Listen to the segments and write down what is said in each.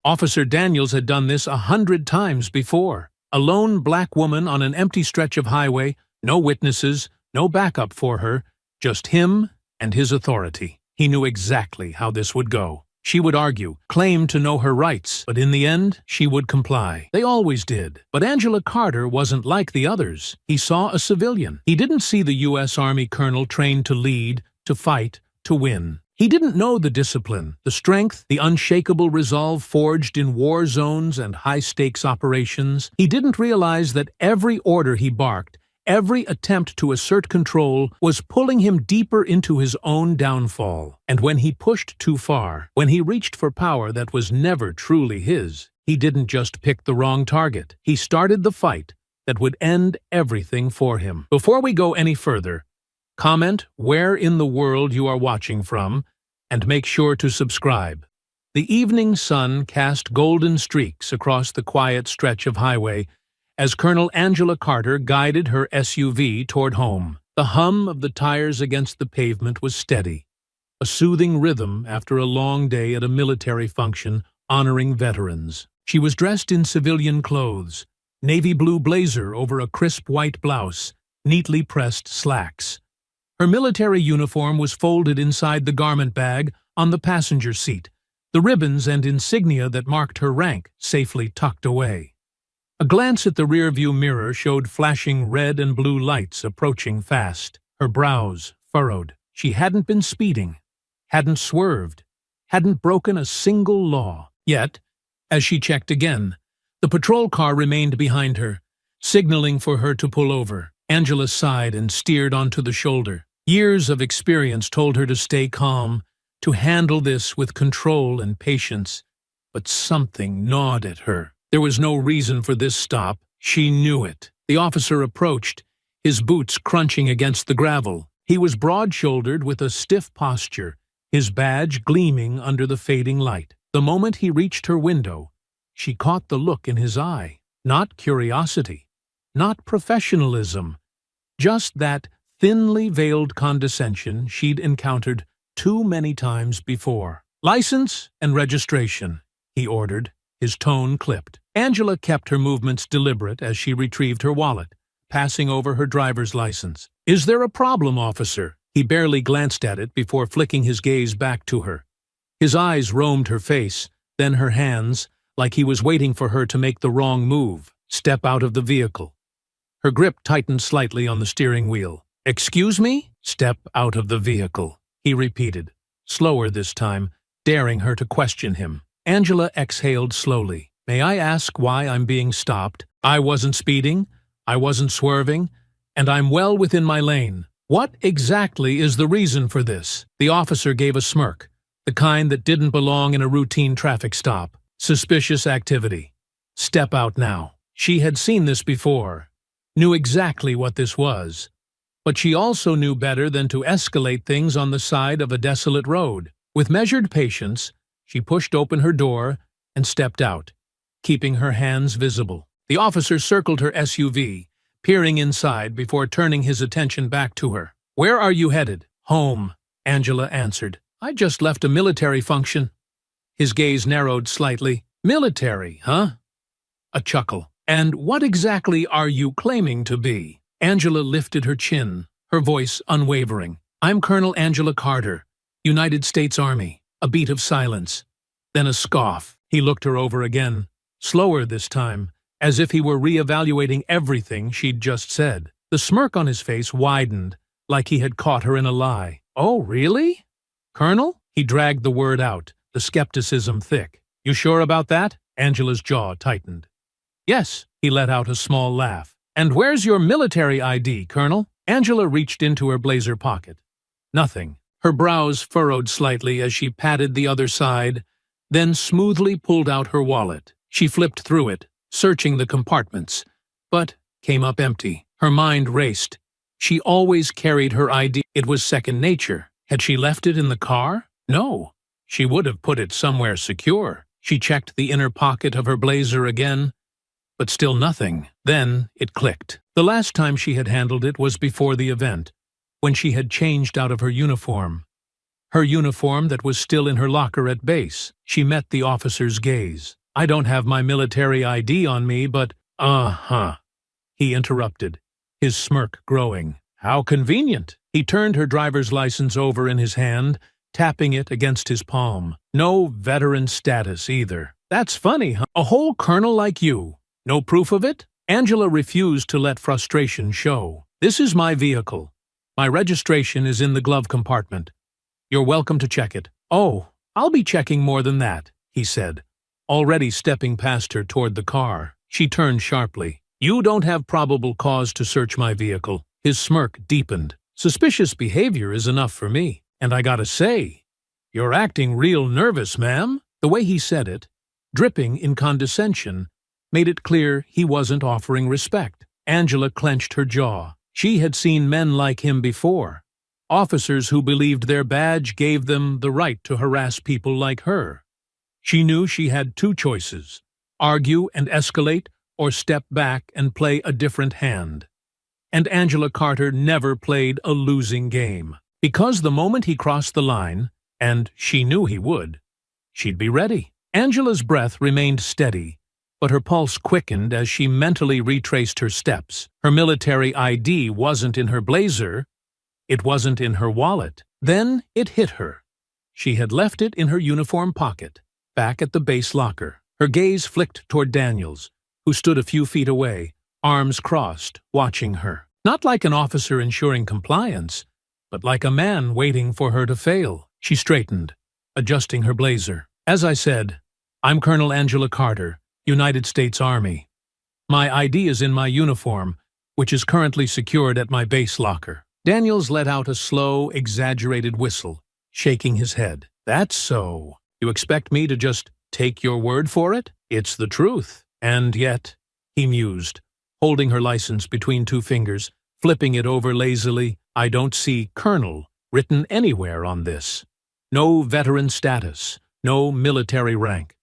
Officer Daniels had done this 100 times before. A lone black woman on an empty stretch of highway, no witnesses, no backup for her, just him and his authority. He knew exactly how this would go. She would argue, claim to know her rights, but in the end, she would comply. They always did. But Angela Carter wasn't like the others. He saw a civilian. He didn't see the U.S. Army colonel trained to lead, to fight, to win. He didn't know the discipline, the strength, the unshakable resolve forged in war zones and high-stakes operations. He didn't realize that every order he barked, every attempt to assert control, was pulling him deeper into his own downfall. And when he pushed too far, when he reached for power that was never truly his, he didn't just pick the wrong target. He started the fight that would end everything for him. Before we go any further, comment where in the world you are watching from, and make sure to subscribe. The evening sun cast golden streaks across the quiet stretch of highway as Colonel Angela Carter guided her SUV toward home. The hum of the tires against the pavement was steady, a soothing rhythm after a long day at a military function honoring veterans. She was dressed in civilian clothes, navy blue blazer over a crisp white blouse, neatly pressed slacks. Her military uniform was folded inside the garment bag on the passenger seat, the ribbons and insignia that marked her rank safely tucked away. A glance at the rearview mirror showed flashing red and blue lights approaching fast, her brows furrowed. She hadn't been speeding, hadn't swerved, hadn't broken a single law. Yet, as she checked again, the patrol car remained behind her, signaling for her to pull over. Angela sighed and steered onto the shoulder. Years of experience told her to stay calm, to handle this with control and patience, but something gnawed at her. There was no reason for this stop. She knew it. The officer approached, his boots crunching against the gravel. He was broad-shouldered with a stiff posture, his badge gleaming under the fading light. The moment he reached her window, she caught the look in his eye. Not curiosity, not professionalism, just that thinly veiled condescension she'd encountered too many times before. "License and registration," he ordered, his tone clipped. Angela kept her movements deliberate as she retrieved her wallet, passing over her driver's license. "Is there a problem, officer?" He barely glanced at it before flicking his gaze back to her. His eyes roamed her face, then her hands, like he was waiting for her to make the wrong move. "Step out of the vehicle." Her grip tightened slightly on the steering wheel. "Excuse me?" "Step out of the vehicle," he repeated, slower this time, daring her to question him. Angela exhaled slowly. "May I ask why I'm being stopped? I wasn't speeding, I wasn't swerving, and I'm well within my lane. What exactly is the reason for this?" The officer gave a smirk, the kind that didn't belong in a routine traffic stop. "Suspicious activity. Step out now." She had seen this before, knew exactly what this was, but she also knew better than to escalate things on the side of a desolate road. With measured patience, she pushed open her door and stepped out, keeping her hands visible. The officer circled her SUV, peering inside before turning his attention back to her. "Where are you headed?" "Home," Angela answered. "I just left a military function." His gaze narrowed slightly. "Military, huh?" A chuckle. "And what exactly are you claiming to be?" Angela lifted her chin, her voice unwavering. "I'm Colonel Angela Carter, United States Army." A beat of silence, then a scoff. He looked her over again, slower this time, as if he were re-evaluating everything she'd just said. The smirk on his face widened, like he had caught her in a lie. "Oh, really? Colonel?" He dragged the word out, the skepticism thick. "You sure about that?" Angela's jaw tightened. "Yes," he let out a small laugh. "And where's your military ID, Colonel?" Angela reached into her blazer pocket. Nothing. Her brows furrowed slightly as she patted the other side, then smoothly pulled out her wallet. She flipped through it, searching the compartments, but came up empty. Her mind raced. She always carried her ID. It was second nature. Had she left it in the car? No. She would have put it somewhere secure. She checked the inner pocket of her blazer again, but still nothing. Then it clicked. The last time she had handled it was before the event, when she had changed out of her uniform. her uniform that was still in her locker at base. She met the officer's gaze. "I don't have my military ID on me, but—" "Uh-huh," he interrupted, his smirk growing. "How convenient." He turned her driver's license over in his hand, tapping it against his palm. "No veteran status either." "That's funny, huh? A whole colonel like you. No proof of it?" Angela refused to let frustration show. "This is my vehicle. My registration is in the glove compartment. You're welcome to check it." "Oh, I'll be checking more than that," he said, already stepping past her toward the car. She turned sharply. "You don't have probable cause to search my vehicle." His smirk deepened. "Suspicious behavior is enough for me. And I gotta say, you're acting real nervous, ma'am." The way he said it, dripping in condescension, made it clear he wasn't offering respect. Angela clenched her jaw. She had seen men like him before. Officers who believed their badge gave them the right to harass people like her. She knew she had two choices: argue and escalate, or step back and play a different hand. And Angela Carter never played a losing game. Because the moment he crossed the line, and she knew he would, she'd be ready. Angela's breath remained steady, but her pulse quickened as she mentally retraced her steps. Her military ID wasn't in her blazer. It wasn't in her wallet. Then it hit her. She had left it in her uniform pocket, back at the base locker. Her gaze flicked toward Daniels, who stood a few feet away, arms crossed, watching her. Not like an officer ensuring compliance, but like a man waiting for her to fail. She straightened, adjusting her blazer. "As I said, I'm Colonel Angela Carter, United States Army. My ID is in my uniform, which is currently secured at my base locker." Daniels let out a slow, exaggerated whistle, shaking his head. "That's so. You expect me to just take your word for it? It's the truth. And yet," he mused, holding her license between two fingers, flipping it over lazily, "I don't see Colonel written anywhere on this. No veteran status, no military rank,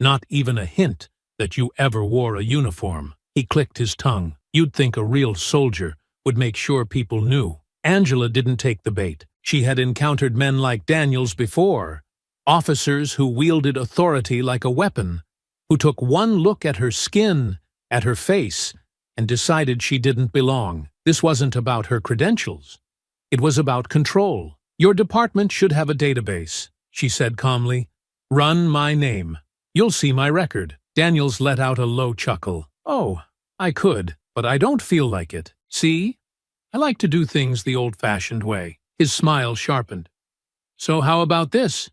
not even a hint that you ever wore a uniform." He clicked his tongue. "You'd think a real soldier would make sure people knew." Angela didn't take the bait. She had encountered men like Daniels before, officers who wielded authority like a weapon, who took one look at her skin, at her face, and decided she didn't belong. This wasn't about her credentials. It was about control. "Your department should have a database," she said calmly. "Run my name. You'll see my record." Daniels let out a low chuckle. "Oh, I could, but I don't feel like it. See? I like to do things the old-fashioned way." His smile sharpened. "So how about this?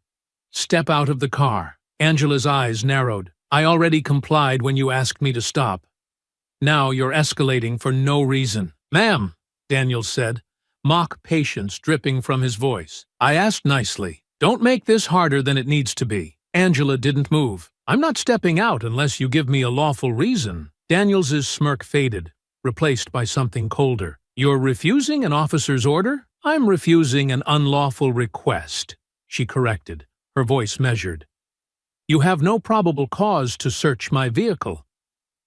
Step out of the car." Angela's eyes narrowed. "I already complied when you asked me to stop. Now you're escalating for no reason." "Ma'am," Daniels said, mock patience dripping from his voice, "I asked nicely. Don't make this harder than it needs to be." Angela didn't move. "I'm not stepping out unless you give me a lawful reason." Daniels's smirk faded, replaced by something colder. "You're refusing an officer's order?" "I'm refusing an unlawful request," she corrected, her voice measured. "You have no probable cause to search my vehicle,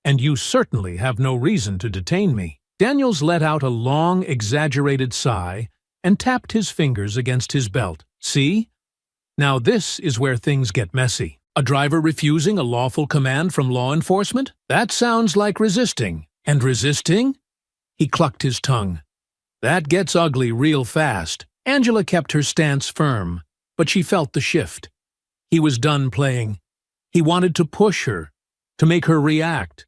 and you certainly have no reason to detain me." Daniels let out a long, exaggerated sigh and tapped his fingers against his belt. "See? Now this is where things get messy. A driver refusing a lawful command from law enforcement? That sounds like resisting. And resisting?" He clucked his tongue. "That gets ugly real fast." Angela kept her stance firm, but she felt the shift. He was done playing. He wanted to push her, to make her react,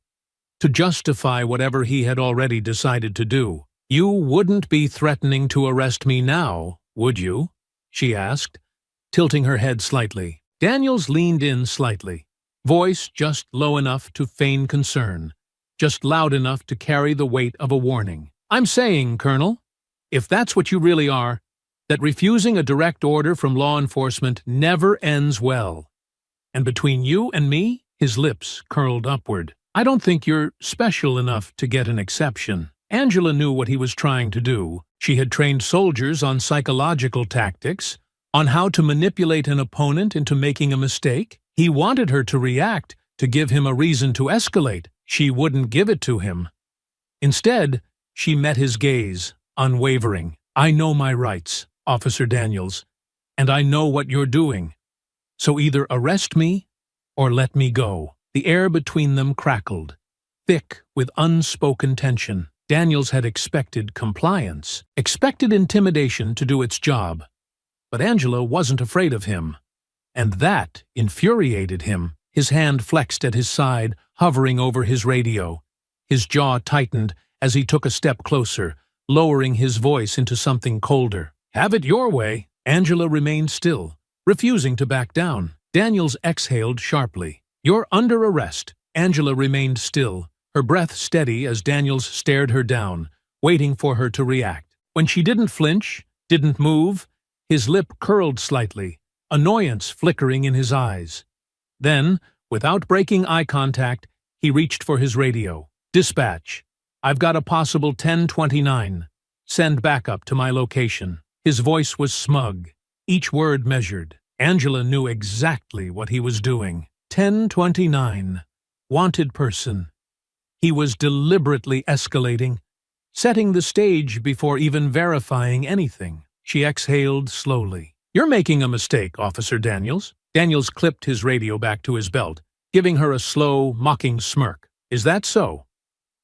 to justify whatever he had already decided to do. "You wouldn't be threatening to arrest me now, would you?" she asked, tilting her head slightly. Daniels leaned in slightly, voice just low enough to feign concern, just loud enough to carry the weight of a warning. "I'm saying, Colonel, if that's what you really are, that refusing a direct order from law enforcement never ends well. And between you and me," his lips curled upward, "I don't think you're special enough to get an exception." Angela knew what he was trying to do. She had trained soldiers on psychological tactics, on how to manipulate an opponent into making a mistake. He wanted her to react, to give him a reason to escalate. She wouldn't give it to him. Instead, she met his gaze, unwavering. "I know my rights, Officer Daniels, and I know what you're doing. So either arrest me or let me go." The air between them crackled, thick with unspoken tension. Daniels had expected compliance, expected intimidation to do its job. But Angela wasn't afraid of him, and that infuriated him. His hand flexed at his side, hovering over his radio. His jaw tightened as he took a step closer, lowering his voice into something colder. "Have it your way." Angela remained still, refusing to back down. Daniels exhaled sharply. "You're under arrest." Angela remained still, her breath steady as Daniels stared her down, waiting for her to react. When she didn't flinch, didn't move, his lip curled slightly, annoyance flickering in his eyes. Then, without breaking eye contact, he reached for his radio. "Dispatch. I've got a possible 1029. Send backup to my location." His voice was smug, each word measured. Angela knew exactly what he was doing. 1029. Wanted person. He was deliberately escalating, setting the stage before even verifying anything. She exhaled slowly. "You're making a mistake, Officer Daniels." Daniels clipped his radio back to his belt, giving her a slow, mocking smirk. "Is that so?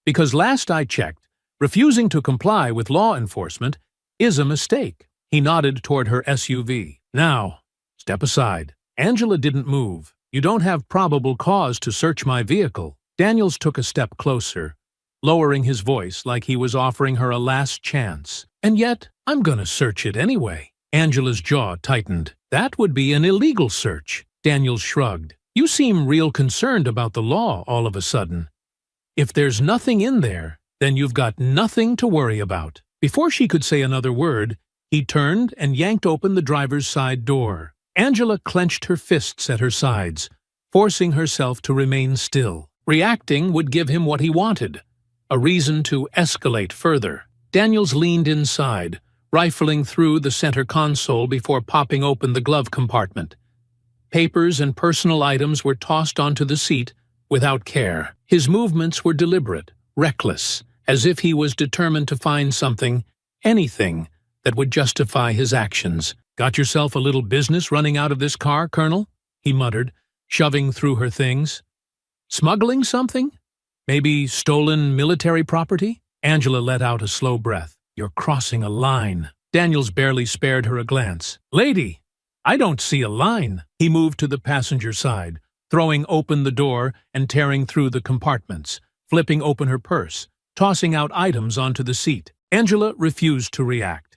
Because last I checked, refusing to comply with law enforcement is a mistake." He nodded toward her SUV. "Now, step aside." Angela didn't move. "You don't have probable cause to search my vehicle." Daniels took a step closer, lowering his voice like he was offering her a last chance. "And yet, I'm gonna search it anyway." Angela's jaw tightened. "That would be an illegal search." Daniels shrugged. "You seem real concerned about the law all of a sudden. If there's nothing in there, then you've got nothing to worry about." Before she could say another word, he turned and yanked open the driver's side door. Angela clenched her fists at her sides, forcing herself to remain still. Reacting would give him what he wanted, a reason to escalate further. Daniels leaned inside, rifling through the center console before popping open the glove compartment. Papers and personal items were tossed onto the seat without care. His movements were deliberate, reckless, as if he was determined to find something, anything, that would justify his actions. "Got yourself a little business running out of this car, Colonel?" he muttered, shoving through her things. "Smuggling something? Maybe stolen military property?" Angela let out a slow breath. "You're crossing a line." Daniels barely spared her a glance. "Lady, I don't see a line." He moved to the passenger side, throwing open the door and tearing through the compartments, flipping open her purse, tossing out items onto the seat. Angela refused to react.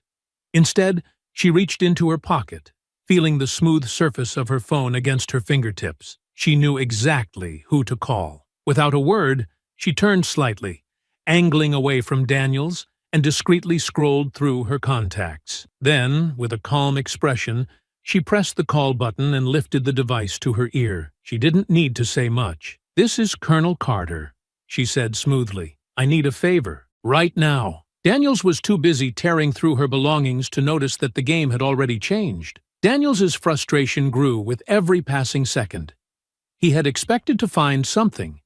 Instead, she reached into her pocket, feeling the smooth surface of her phone against her fingertips. She knew exactly who to call. Without a word, she turned slightly, angling away from Daniels, and discreetly scrolled through her contacts. Then, with a calm expression, she pressed the call button and lifted the device to her ear. She didn't need to say much. "This is Colonel Carter," she said smoothly. "I need a favor. Right now." Daniels was too busy tearing through her belongings to notice that the game had already changed. Daniels's frustration grew with every passing second. He had expected to find something,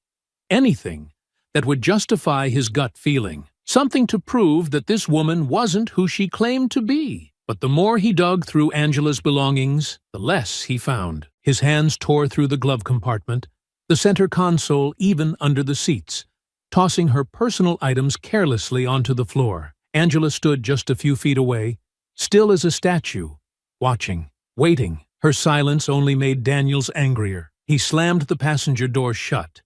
anything, that would justify his gut feeling, something to prove that this woman wasn't who she claimed to be. But the more he dug through Angela's belongings, the less he found. His hands tore through the glove compartment, the center console even under the seats, tossing her personal items carelessly onto the floor. Angela stood just a few feet away, still as a statue, watching, waiting. Her silence only made Daniels angrier. He slammed the passenger door shut,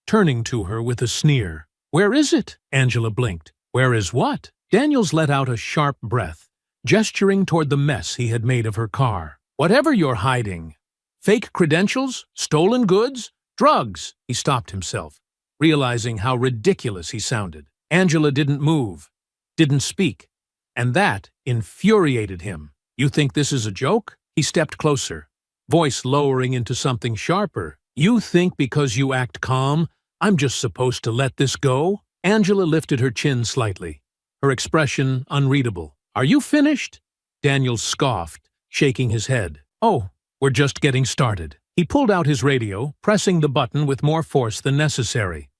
turning to her with a sneer. "Where is it?" Angela blinked. "Where is what?" Daniels let out a sharp breath, gesturing toward the mess he had made of her car. "Whatever you're hiding. Fake credentials? Stolen goods? Drugs?" He stopped himself, realizing how ridiculous he sounded. Angela didn't move, didn't speak, and that infuriated him. "You think this is a joke?" He stepped closer, voice lowering into something sharper. "You think because you act calm, I'm just supposed to let this go?" Angela lifted her chin slightly, her expression unreadable. "Are you finished?" Daniels scoffed, shaking his head. "Oh, we're just getting started." He pulled out his radio, pressing the button with more force than necessary.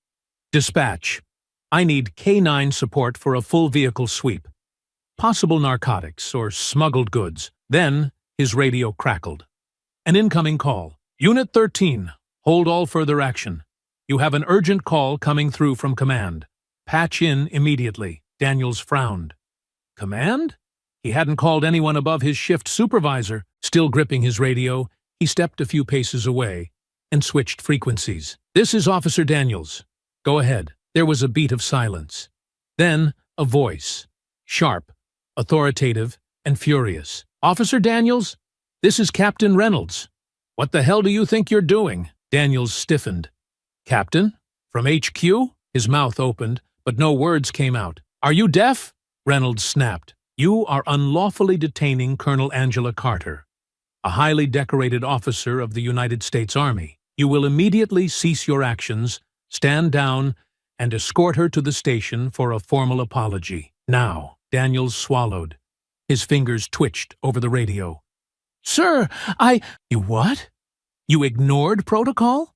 "Dispatch. I need K9 support for a full vehicle sweep. Possible narcotics or smuggled goods." Then, His radio crackled. An incoming call. Unit 13, hold all further action. You have an urgent call coming through from command. Patch in immediately. Daniels frowned. Command? He hadn't called anyone above his shift supervisor. Still gripping his radio, he stepped a few paces away and switched frequencies. This is Officer Daniels. Go ahead. There was a beat of silence. Then a voice. Sharp, authoritative, and furious. Officer Daniels? This is Captain Reynolds. What the hell do you think you're doing? Daniels stiffened. Captain? From HQ? His mouth opened, but no words came out. Are you deaf? Reynolds snapped. You are unlawfully detaining Colonel Angela Carter, a highly decorated officer of the United States Army. You will immediately cease your actions, stand down, and escort her to the station for a formal apology. Now. Daniels swallowed. His fingers twitched over the radio. Sir, You what? You ignored protocol?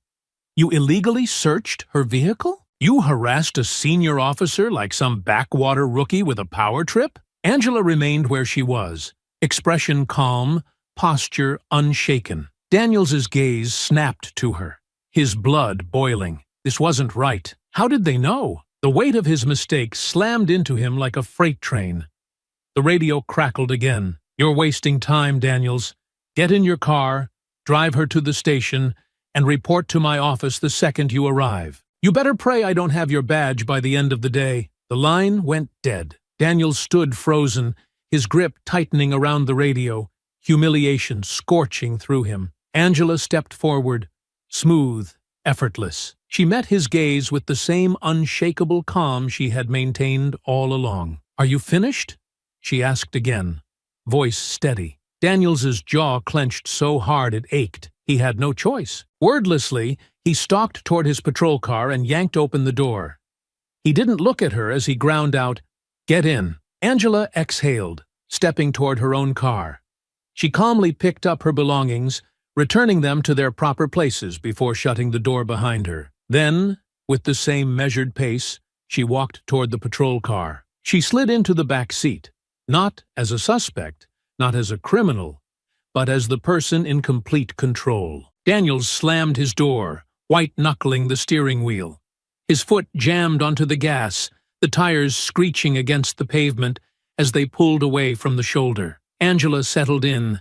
You illegally searched her vehicle? You harassed a senior officer like some backwater rookie with a power trip? Angela remained where she was, expression calm, posture unshaken. Daniels's gaze snapped to her, his blood boiling. This wasn't right. How did they know? The weight of his mistake slammed into him like a freight train. The radio crackled again. You're wasting time, Daniels. Get in your car, drive her to the station, and report to my office the second you arrive. You better pray I don't have your badge by the end of the day. The line went dead. Daniels stood frozen, his grip tightening around the radio, humiliation scorching through him. Angela stepped forward, smooth, effortless. She met his gaze with the same unshakable calm she had maintained all along. Are you finished? She asked again, voice steady. Daniels's jaw clenched so hard it ached. He had no choice. Wordlessly, he stalked toward his patrol car and yanked open the door. He didn't look at her as he ground out, "Get in." Angela exhaled, stepping toward her own car. She calmly picked up her belongings, returning them to their proper places before shutting the door behind her. Then, with the same measured pace, she walked toward the patrol car. She slid into the back seat, not as a suspect, not as a criminal, but as the person in complete control. Daniels slammed his door, white-knuckling the steering wheel. His foot jammed onto the gas, the tires screeching against the pavement as they pulled away from the shoulder. Angela settled in,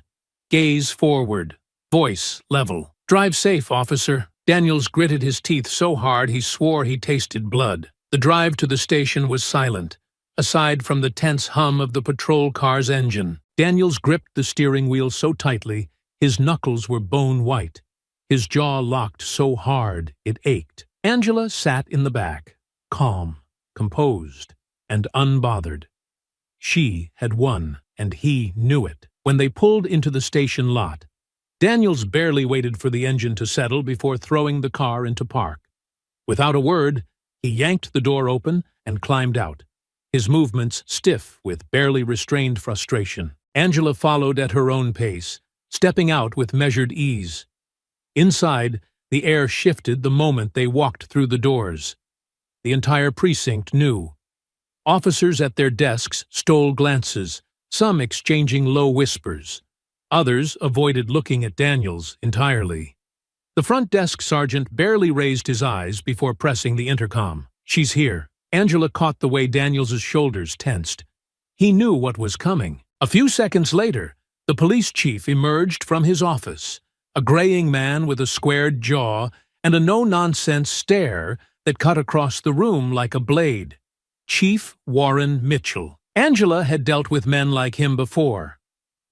gaze forward, voice level. Drive safe, officer. Daniels gritted his teeth so hard he swore he tasted blood. The drive to the station was silent, aside from the tense hum of the patrol car's engine. Daniels gripped the steering wheel so tightly, his knuckles were bone white. His jaw locked so hard it ached. Angela sat in the back, calm, composed, and unbothered. She had won, and he knew it. When they pulled into the station lot, Daniels barely waited for the engine to settle before throwing the car into park. Without a word, he yanked the door open and climbed out, his movements stiff with barely restrained frustration. Angela followed at her own pace, stepping out with measured ease. Inside, the air shifted the moment they walked through the doors. The entire precinct knew. Officers at their desks stole glances, some exchanging low whispers. Others avoided looking at Daniels entirely. The front desk sergeant barely raised his eyes before pressing the intercom. "She's here." Angela caught the way Daniels's shoulders tensed. He knew what was coming. A few seconds later, the police chief emerged from his office, a graying man with a squared jaw and a no-nonsense stare that cut across the room like a blade. Chief Warren Mitchell. Angela had dealt with men like him before.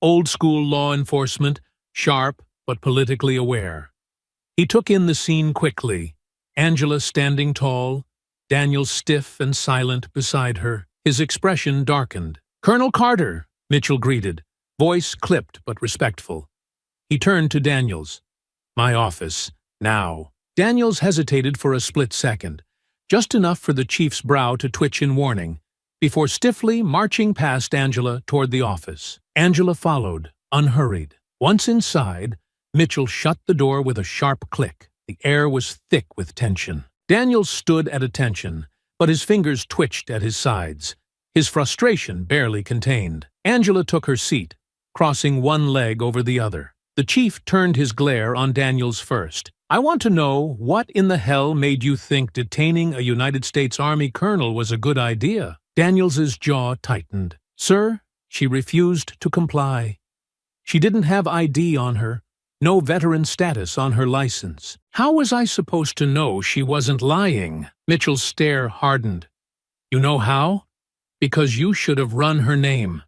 Old-school law enforcement, sharp but politically aware. He took in the scene quickly, Angela standing tall, Daniel stiff and silent beside her. His expression darkened. "Colonel Carter," Mitchell greeted, voice clipped but respectful. He turned to Daniels. "My office, now." Daniels hesitated for a split second, just enough for the chief's brow to twitch in warning, before stiffly marching past Angela toward the office. Angela followed, unhurried. Once inside, Mitchell shut the door with a sharp click. The air was thick with tension. Daniels stood at attention, but his fingers twitched at his sides, his frustration barely contained. Angela took her seat, crossing one leg over the other. The chief turned his glare on Daniels first. "I want to know what in the hell made you think detaining a United States Army colonel was a good idea?" Daniels's jaw tightened. "Sir," she refused to comply. "She didn't have ID on her, no veteran status on her license. How was I supposed to know she wasn't lying?" Mitchell's stare hardened. "You know how? Because you should have run her name.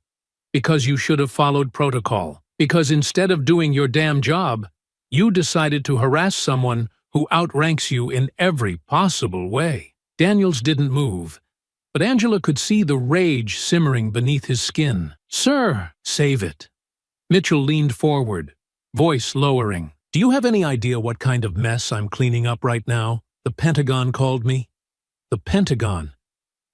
Because you should have followed protocol. Because instead of doing your damn job, you decided to harass someone who outranks you in every possible way." Daniels didn't move, but Angela could see the rage simmering beneath his skin. "Sir, save it." Mitchell leaned forward, voice lowering. "Do you have any idea what kind of mess I'm cleaning up right now? The Pentagon called me." "The Pentagon?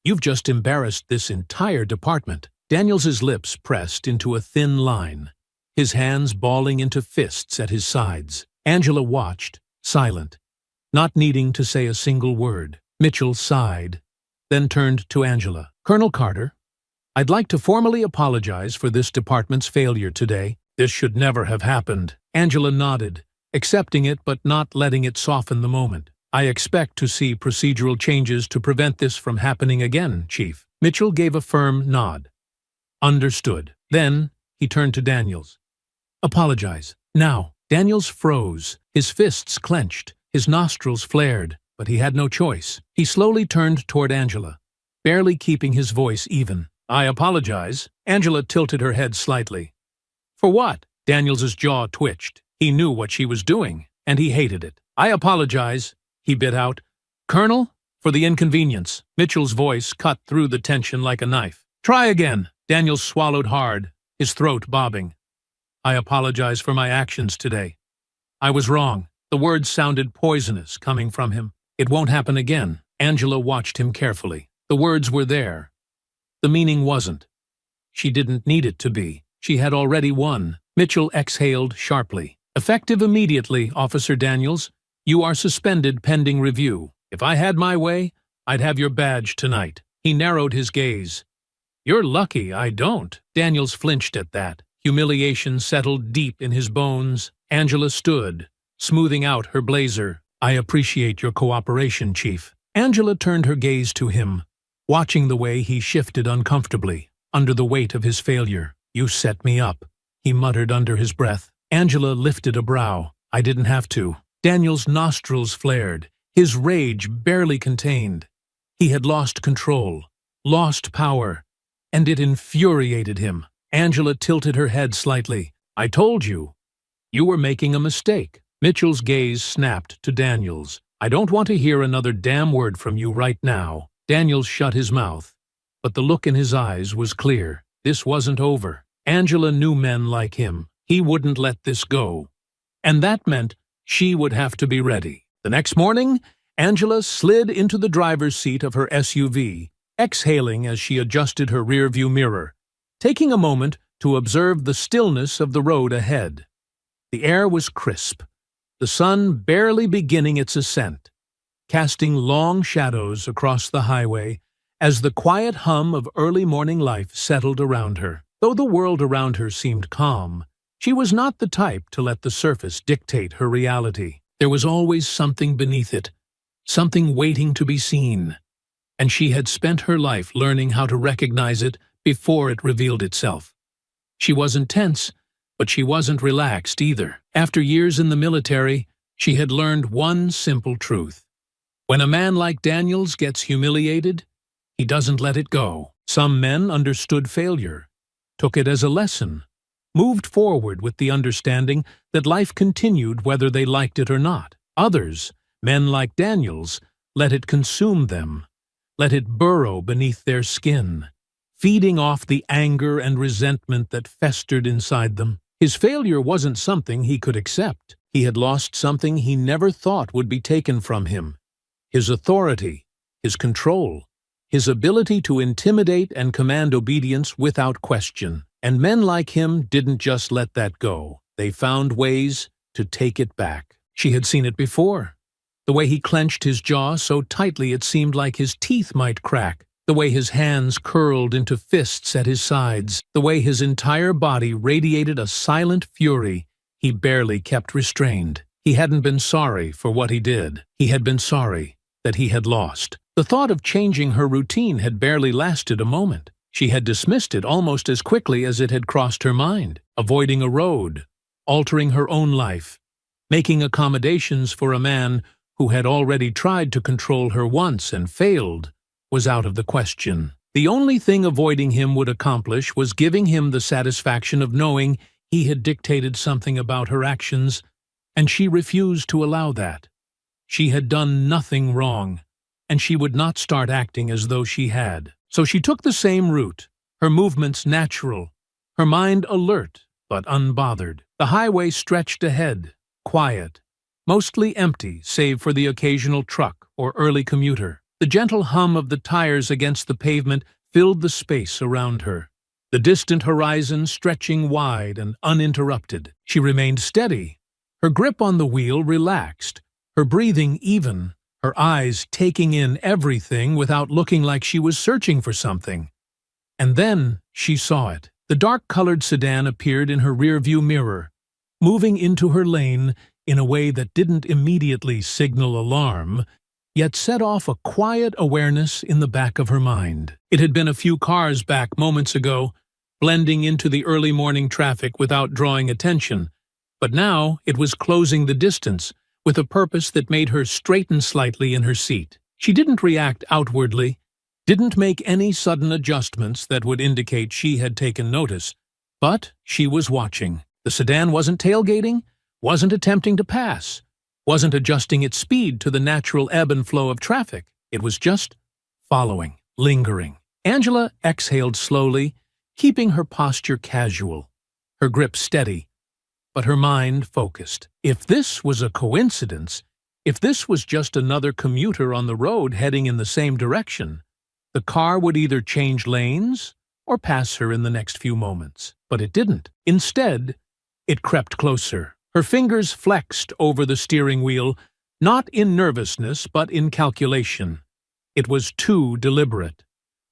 You've just embarrassed this entire department." Daniels's lips pressed into a thin line, his hands balling into fists at his sides. Angela watched, silent, not needing to say a single word. Mitchell sighed, then turned to Angela. "Colonel Carter, I'd like to formally apologize for this department's failure today. This should never have happened." Angela nodded, accepting it but not letting it soften the moment. "I expect to see procedural changes to prevent this from happening again, Chief." Mitchell gave a firm nod. "Understood." Then he turned to Daniels. "Apologize. Now." Daniels froze, his fists clenched, his nostrils flared, but he had no choice. He slowly turned toward Angela, barely keeping his voice even. "I apologize." Angela tilted her head slightly. "For what?" Daniels's jaw twitched. He knew what she was doing, and he hated it. "I apologize," he bit out. "Colonel, for the inconvenience." Mitchell's voice cut through the tension like a knife. "Try again." Daniels swallowed hard, his throat bobbing. "I apologize for my actions today. I was wrong." The words sounded poisonous coming from him. "It won't happen again." Angela watched him carefully. The words were there. The meaning wasn't. She didn't need it to be. She had already won. Mitchell exhaled sharply. "Effective immediately, Officer Daniels. You are suspended pending review. If I had my way, I'd have your badge tonight." He narrowed his gaze. "You're lucky I don't." Daniels flinched at that. Humiliation settled deep in his bones. Angela stood, smoothing out her blazer. "I appreciate your cooperation, Chief." Angela turned her gaze to him, watching the way he shifted uncomfortably under the weight of his failure. "You set me up," he muttered under his breath. Angela lifted a brow. "I didn't have to." Daniel's nostrils flared, his rage barely contained. He had lost control, lost power, and it infuriated him. Angela tilted her head slightly. "I told you. You were making a mistake." Mitchell's gaze snapped to Daniels. "I don't want to hear another damn word from you right now." Daniels shut his mouth, but the look in his eyes was clear. This wasn't over. Angela knew men like him. He wouldn't let this go. And that meant she would have to be ready. The next morning, Angela slid into the driver's seat of her SUV, exhaling as she adjusted her rearview mirror, taking a moment to observe the stillness of the road ahead. The air was crisp, the sun barely beginning its ascent, casting long shadows across the highway as the quiet hum of early morning life settled around her. Though the world around her seemed calm, she was not the type to let the surface dictate her reality. There was always something beneath it, something waiting to be seen, and she had spent her life learning how to recognize it before it revealed itself. She wasn't tense, but she wasn't relaxed either. After years in the military, she had learned one simple truth. When a man like Daniels gets humiliated, he doesn't let it go. Some men understood failure, took it as a lesson, moved forward with the understanding that life continued whether they liked it or not. Others, men like Daniels, let it consume them, let it burrow beneath their skin, feeding off the anger and resentment that festered inside them. His failure wasn't something he could accept. He had lost something he never thought would be taken from him: his authority, his control, his ability to intimidate and command obedience without question. And men like him didn't just let that go. They found ways to take it back. She had seen it before. The way he clenched his jaw so tightly it seemed like his teeth might crack. The way his hands curled into fists at his sides, the way his entire body radiated a silent fury he barely kept restrained. He hadn't been sorry for what he did. He had been sorry that he had lost. The thought of changing her routine had barely lasted a moment. She had dismissed it almost as quickly as it had crossed her mind, avoiding a road, altering her own life, making accommodations for a man who had already tried to control her once and failed, was out of the question. The only thing avoiding him would accomplish was giving him the satisfaction of knowing he had dictated something about her actions, and she refused to allow that. She had done nothing wrong, and she would not start acting as though she had. So she took the same route, her movements natural, her mind alert but unbothered. The highway stretched ahead, quiet, mostly empty save for the occasional truck or early commuter. The gentle hum of the tires against the pavement filled the space around her, the distant horizon stretching wide and uninterrupted. She remained steady, her grip on the wheel relaxed, her breathing even, her eyes taking in everything without looking like she was searching for something. And then she saw it. The dark-colored sedan appeared in her rearview mirror, moving into her lane in a way that didn't immediately signal alarm, yet set off a quiet awareness in the back of her mind. It had been a few cars back moments ago, blending into the early morning traffic without drawing attention, but now it was closing the distance, with a purpose that made her straighten slightly in her seat. She didn't react outwardly, didn't make any sudden adjustments that would indicate she had taken notice, but she was watching. The sedan wasn't tailgating, wasn't attempting to pass, wasn't adjusting its speed to the natural ebb and flow of traffic. It was just following, lingering. Angela exhaled slowly, keeping her posture casual, her grip steady, but her mind focused. If this was a coincidence, if this was just another commuter on the road heading in the same direction, the car would either change lanes or pass her in the next few moments. But it didn't. Instead, it crept closer. Her fingers flexed over the steering wheel, not in nervousness but in calculation. It was too deliberate.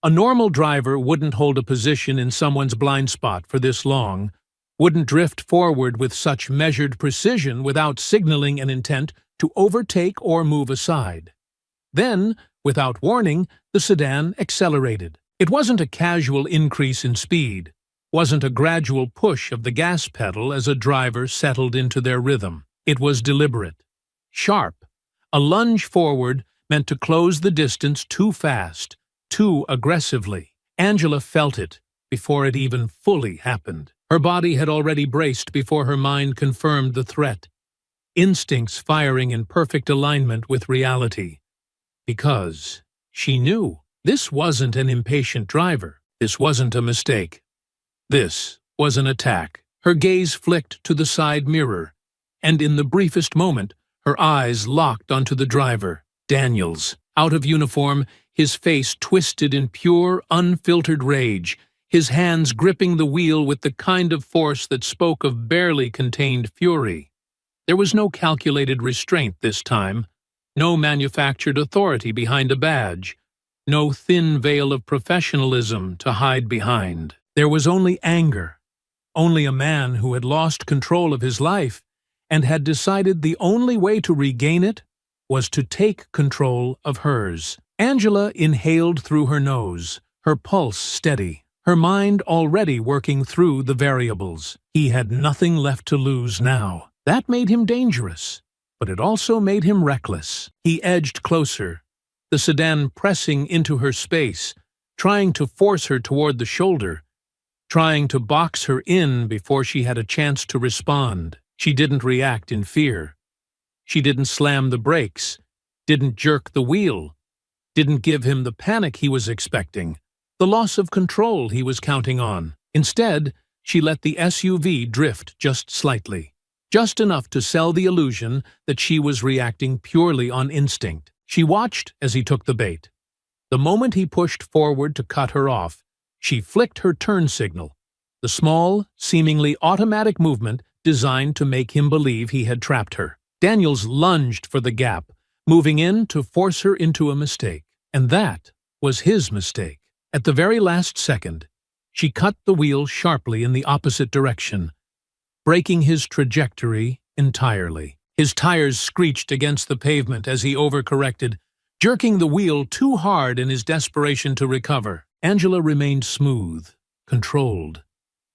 A normal driver wouldn't hold a position in someone's blind spot for this long, wouldn't drift forward with such measured precision without signaling an intent to overtake or move aside. Then, without warning, the sedan accelerated. It wasn't a casual increase in speed, wasn't a gradual push of the gas pedal as a driver settled into their rhythm. It was deliberate, sharp, a lunge forward meant to close the distance too fast, too aggressively. Angela felt it before it even fully happened. Her body had already braced before her mind confirmed the threat, instincts firing in perfect alignment with reality. Because she knew this wasn't an impatient driver, this wasn't a mistake. This was an attack. Her gaze flicked to the side mirror, and in the briefest moment, her eyes locked onto the driver, Daniels. Out of uniform, his face twisted in pure, unfiltered rage, his hands gripping the wheel with the kind of force that spoke of barely contained fury. There was no calculated restraint this time, no manufactured authority behind a badge, no thin veil of professionalism to hide behind. There was only anger, only a man who had lost control of his life and had decided the only way to regain it was to take control of hers. Angela inhaled through her nose, her pulse steady, her mind already working through the variables. He had nothing left to lose now. That made him dangerous, but it also made him reckless. He edged closer, the sedan pressing into her space, trying to force her toward the shoulder, trying to box her in before she had a chance to respond. She didn't react in fear. She didn't slam the brakes, didn't jerk the wheel, didn't give him the panic he was expecting, the loss of control he was counting on. Instead, she let the SUV drift just slightly, just enough to sell the illusion that she was reacting purely on instinct. She watched as he took the bait. The moment he pushed forward to cut her off, she flicked her turn signal, the small, seemingly automatic movement designed to make him believe he had trapped her. Daniels lunged for the gap, moving in to force her into a mistake. And that was his mistake. At the very last second, she cut the wheel sharply in the opposite direction, breaking his trajectory entirely. His tires screeched against the pavement as he overcorrected, jerking the wheel too hard in his desperation to recover. Angela remained smooth, controlled,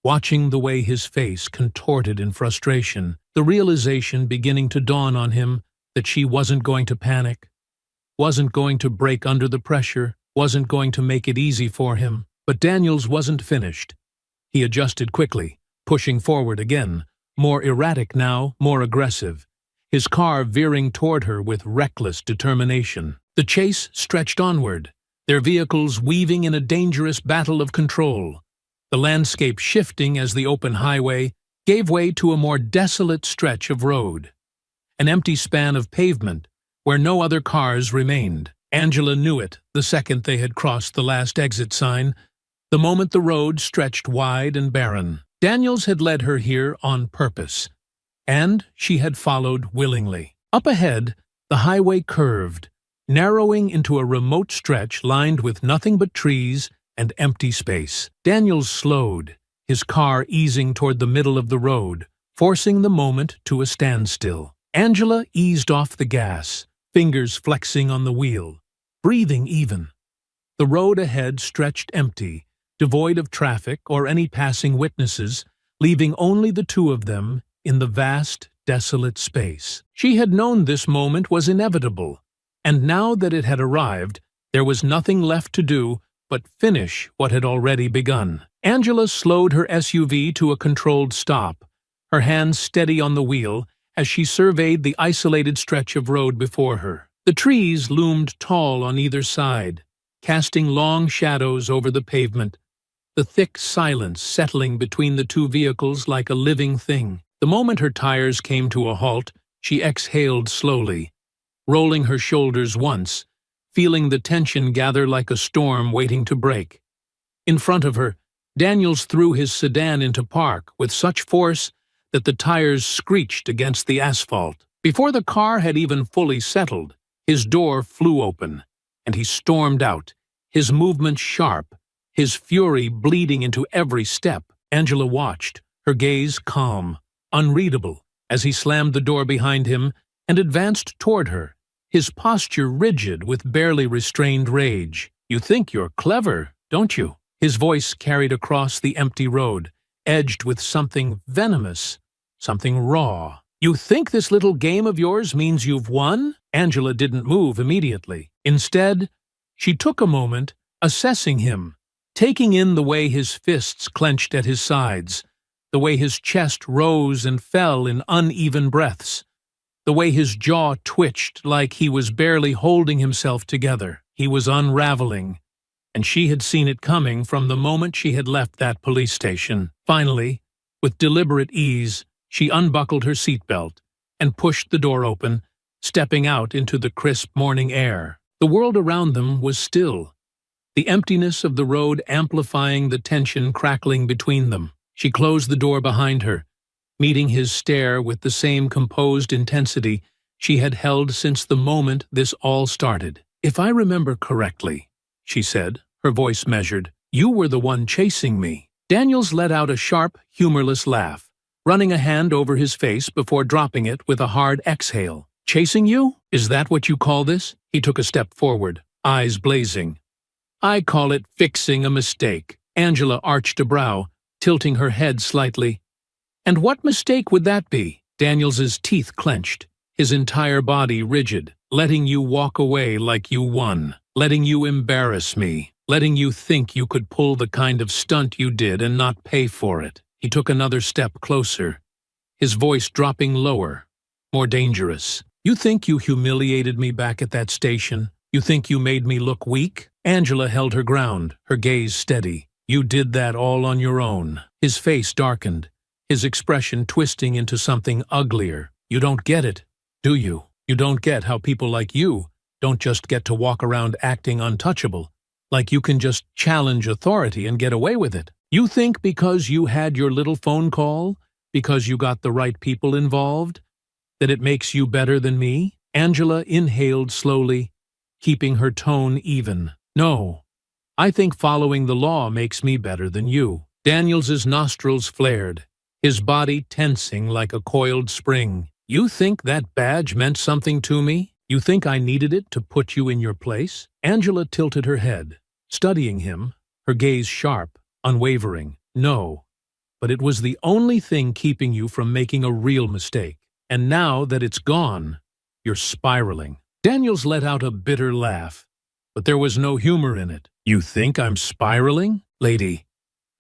watching the way his face contorted in frustration, the realization beginning to dawn on him that she wasn't going to panic, wasn't going to break under the pressure, wasn't going to make it easy for him. But Daniels wasn't finished. He adjusted quickly, pushing forward again, more erratic now, more aggressive, his car veering toward her with reckless determination. The chase stretched onward, their vehicles weaving in a dangerous battle of control, the landscape shifting as the open highway gave way to a more desolate stretch of road, an empty span of pavement where no other cars remained. Angela knew it the second they had crossed the last exit sign, the moment the road stretched wide and barren. Daniels had led her here on purpose, and she had followed willingly. Up ahead, the highway curved, narrowing into a remote stretch lined with nothing but trees and empty space. Daniels slowed, his car easing toward the middle of the road, forcing the moment to a standstill. Angela eased off the gas, fingers flexing on the wheel, breathing even. The road ahead stretched empty, devoid of traffic or any passing witnesses, leaving only the two of them in the vast, desolate space. She had known this moment was inevitable, and now that it had arrived, there was nothing left to do but finish what had already begun. Angela slowed her SUV to a controlled stop, her hands steady on the wheel as she surveyed the isolated stretch of road before her. The trees loomed tall on either side, casting long shadows over the pavement, the thick silence settling between the two vehicles like a living thing. The moment her tires came to a halt, she exhaled slowly, rolling her shoulders once, feeling the tension gather like a storm waiting to break. In front of her, Daniels threw his sedan into park with such force that the tires screeched against the asphalt. Before the car had even fully settled, his door flew open, and he stormed out, his movement sharp, his fury bleeding into every step. Angela watched, her gaze calm, unreadable, as he slammed the door behind him and advanced toward her, his posture rigid with barely restrained rage. "You think you're clever, don't you?" His voice carried across the empty road, edged with something venomous, something raw. "You think this little game of yours means you've won?" Angela didn't move immediately. Instead, she took a moment, assessing him, taking in the way his fists clenched at his sides, the way his chest rose and fell in uneven breaths, the way his jaw twitched like he was barely holding himself together. He was unraveling, and she had seen it coming from the moment she had left that police station. Finally, with deliberate ease, she unbuckled her seatbelt and pushed the door open, stepping out into the crisp morning air. The world around them was still, the emptiness of the road amplifying the tension crackling between them. She closed the door behind her, meeting his stare with the same composed intensity she had held since the moment this all started. "If I remember correctly," she said, her voice measured, "you were the one chasing me." Daniels let out a sharp, humorless laugh, running a hand over his face before dropping it with a hard exhale. "Chasing you? Is that what you call this?" He took a step forward, eyes blazing. "I call it fixing a mistake." Angela arched a brow, tilting her head slightly. "And what mistake would that be?" Daniels's teeth clenched, his entire body rigid. "Letting you walk away like you won. Letting you embarrass me. Letting you think you could pull the kind of stunt you did and not pay for it." He took another step closer, his voice dropping lower, more dangerous. "You think you humiliated me back at that station? You think you made me look weak?" Angela held her ground, her gaze steady. "You did that all on your own." His face darkened, his expression twisting into something uglier. "You don't get it, do you? You don't get how people like you don't just get to walk around acting untouchable, like you can just challenge authority and get away with it. You think because you had your little phone call, because you got the right people involved, that it makes you better than me?" Angela inhaled slowly, keeping her tone even. "No, I think following the law makes me better than you. Daniels's nostrils flared, his body tensing like a coiled spring. You think that badge meant something to me? You think I needed it to put you in your place? Angela tilted her head, studying him, her gaze sharp, unwavering. No, but it was the only thing keeping you from making a real mistake. And now that it's gone, you're spiraling. Daniels let out a bitter laugh, but there was no humor in it. You think I'm spiraling? Lady,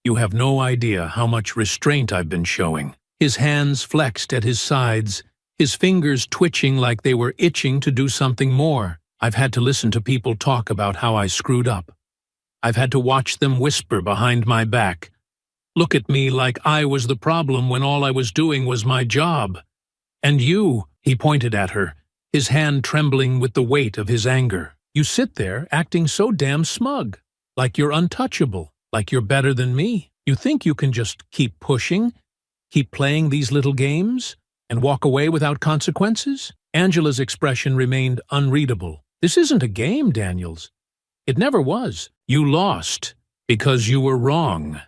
you have no idea how much restraint I've been showing. His hands flexed at his sides, his fingers twitching like they were itching to do something more. I've had to listen to people talk about how I screwed up. I've had to watch them whisper behind my back. Look at me like I was the problem when all I was doing was my job. And you, he pointed at her, his hand trembling with the weight of his anger. You sit there acting so damn smug, like you're untouchable, like you're better than me. You think you can just keep pushing, keep playing these little games, and walk away without consequences? Angela's expression remained unreadable. This isn't a game, Daniels. It never was. You lost because you were wrong.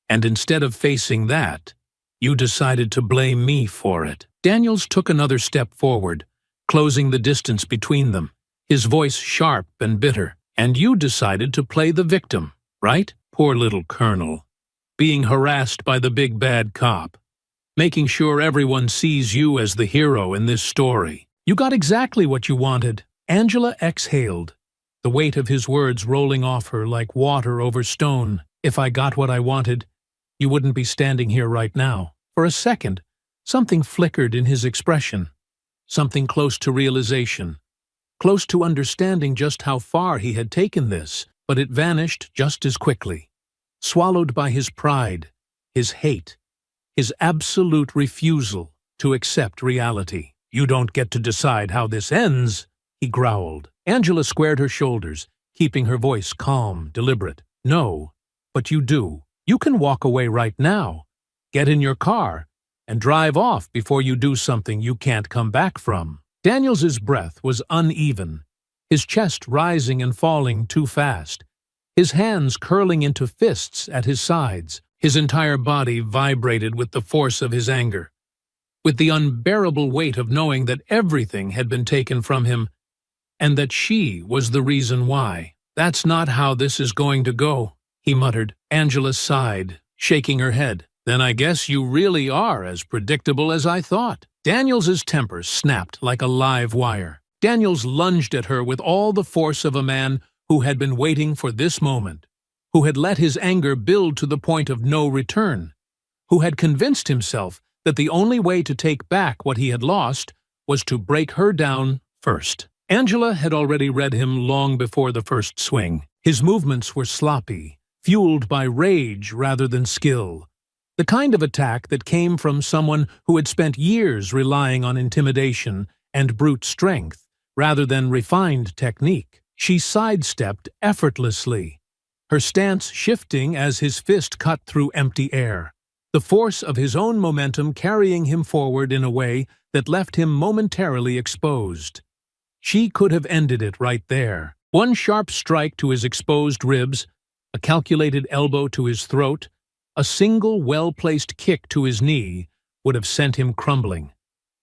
And instead of facing that, you decided to blame me for it. Daniels took another step forward, closing the distance between them, his voice sharp and bitter. And you decided to play the victim, right? Poor little Colonel. Being harassed by the big bad cop. Making sure everyone sees you as the hero in this story. You got exactly what you wanted. Angela exhaled, the weight of his words rolling off her like water over stone. If I got what I wanted, you wouldn't be standing here right now. For a second, something flickered in his expression. Something close to realization. Close to understanding just how far he had taken this, but it vanished just as quickly. Swallowed by his pride, his hate, his absolute refusal to accept reality. You don't get to decide how this ends, he growled. Angela squared her shoulders, keeping her voice calm, deliberate. No, but you do. You can walk away right now, get in your car, and drive off before you do something you can't come back from. Daniels's breath was uneven, his chest rising and falling too fast, his hands curling into fists at his sides. His entire body vibrated with the force of his anger, with the unbearable weight of knowing that everything had been taken from him, and that she was the reason why. That's not how this is going to go, he muttered. Angela sighed, shaking her head. Then I guess you really are as predictable as I thought. Daniels's temper snapped like a live wire. Daniels lunged at her with all the force of a man who had been waiting for this moment, who had let his anger build to the point of no return, who had convinced himself that the only way to take back what he had lost was to break her down first. Angela had already read him long before the first swing. His movements were sloppy, fueled by rage rather than skill, the kind of attack that came from someone who had spent years relying on intimidation and brute strength rather than refined technique. She sidestepped effortlessly, her stance shifting as his fist cut through empty air, the force of his own momentum carrying him forward in a way that left him momentarily exposed. She could have ended it right there. One sharp strike to his exposed ribs, a calculated elbow to his throat, a single well-placed kick to his knee would have sent him crumbling.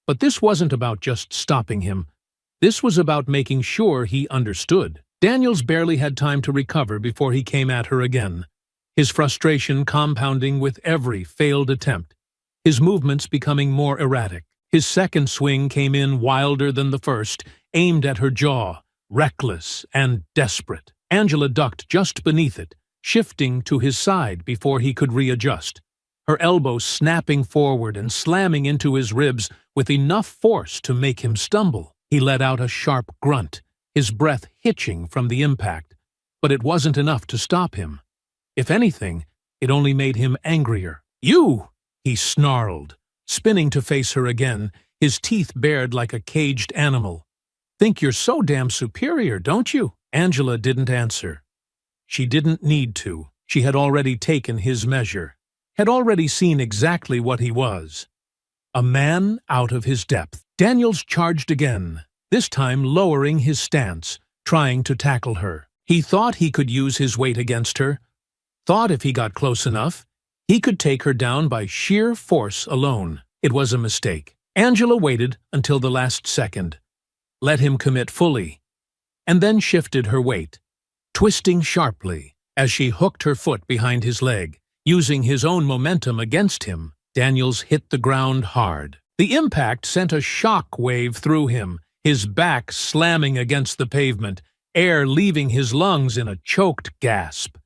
But this wasn't about just stopping him. This was about making sure he understood. Daniels barely had time to recover before he came at her again, his frustration compounding with every failed attempt, his movements becoming more erratic. His second swing came in wilder than the first, aimed at her jaw, reckless and desperate. Angela ducked just beneath it, shifting to his side before he could readjust, her elbow snapping forward and slamming into his ribs with enough force to make him stumble. He let out a sharp grunt, his breath hitching from the impact, but it wasn't enough to stop him. If anything, it only made him angrier. "You!" he snarled, spinning to face her again, his teeth bared like a caged animal. "Think you're so damn superior, don't you?" Angela didn't answer. She didn't need to. She had already taken his measure, had already seen exactly what he was. A man out of his depth. Daniels charged again, this time lowering his stance, trying to tackle her. He thought he could use his weight against her, thought if he got close enough, he could take her down by sheer force alone. It was a mistake. Angela waited until the last second, let him commit fully, and then shifted her weight, twisting sharply as she hooked her foot behind his leg. Using his own momentum against him, Daniels hit the ground hard. The impact sent a shock wave through him, his back slamming against the pavement, air leaving his lungs in a choked gasp.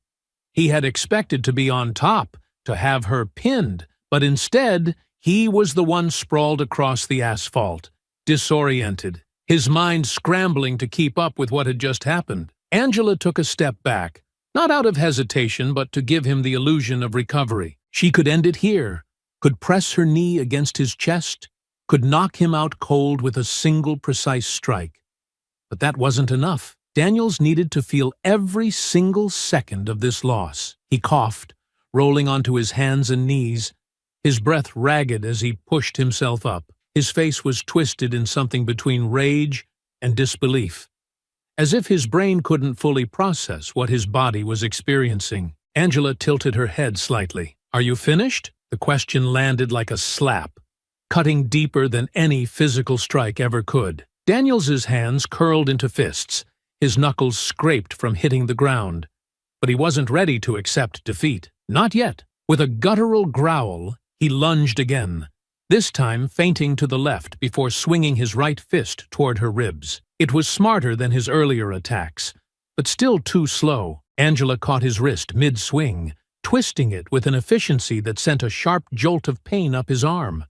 He had expected to be on top, to have her pinned, but instead, he was the one sprawled across the asphalt, disoriented, his mind scrambling to keep up with what had just happened. Angela took a step back, not out of hesitation, but to give him the illusion of recovery. She could end it here, could press her knee against his chest, could knock him out cold with a single precise strike. But that wasn't enough. Daniels needed to feel every single second of this loss. He coughed, rolling onto his hands and knees, his breath ragged as he pushed himself up. His face was twisted in something between rage and disbelief, as if his brain couldn't fully process what his body was experiencing. Angela tilted her head slightly. "Are you finished?" The question landed like a slap, cutting deeper than any physical strike ever could. Daniels's hands curled into fists, his knuckles scraped from hitting the ground. But he wasn't ready to accept defeat. Not yet. With a guttural growl, he lunged again, this time feinting to the left before swinging his right fist toward her ribs. It was smarter than his earlier attacks, but still too slow. Angela caught his wrist mid-swing, twisting it with an efficiency that sent a sharp jolt of pain up his arm,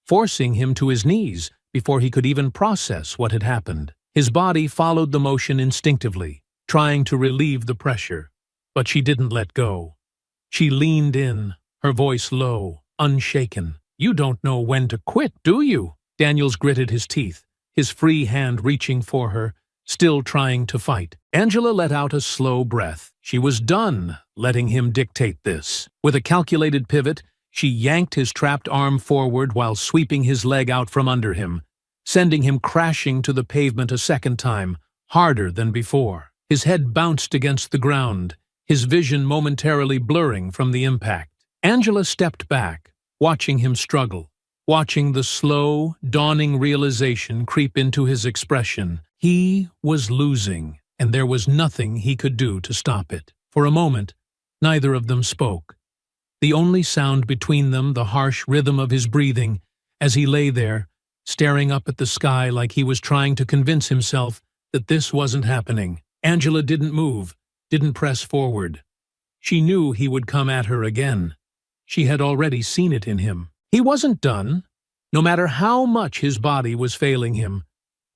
forcing him to his knees before he could even process what had happened. His body followed the motion instinctively, trying to relieve the pressure, but she didn't let go. She leaned in, her voice low, unshaken. "You don't know when to quit, do you?" Daniels gritted his teeth, his free hand reaching for her, still trying to fight. Angela let out a slow breath. She was done letting him dictate this. With a calculated pivot, she yanked his trapped arm forward while sweeping his leg out from under him, sending him crashing to the pavement a second time, harder than before. His head bounced against the ground, his vision momentarily blurring from the impact. Angela stepped back, watching him struggle, watching the slow, dawning realization creep into his expression. He was losing, and there was nothing he could do to stop it. For a moment, neither of them spoke. The only sound between them the harsh rhythm of his breathing as he lay there, staring up at the sky like he was trying to convince himself that this wasn't happening. Angela didn't move, didn't press forward. She knew he would come at her again. She had already seen it in him. He wasn't done. No matter how much his body was failing him,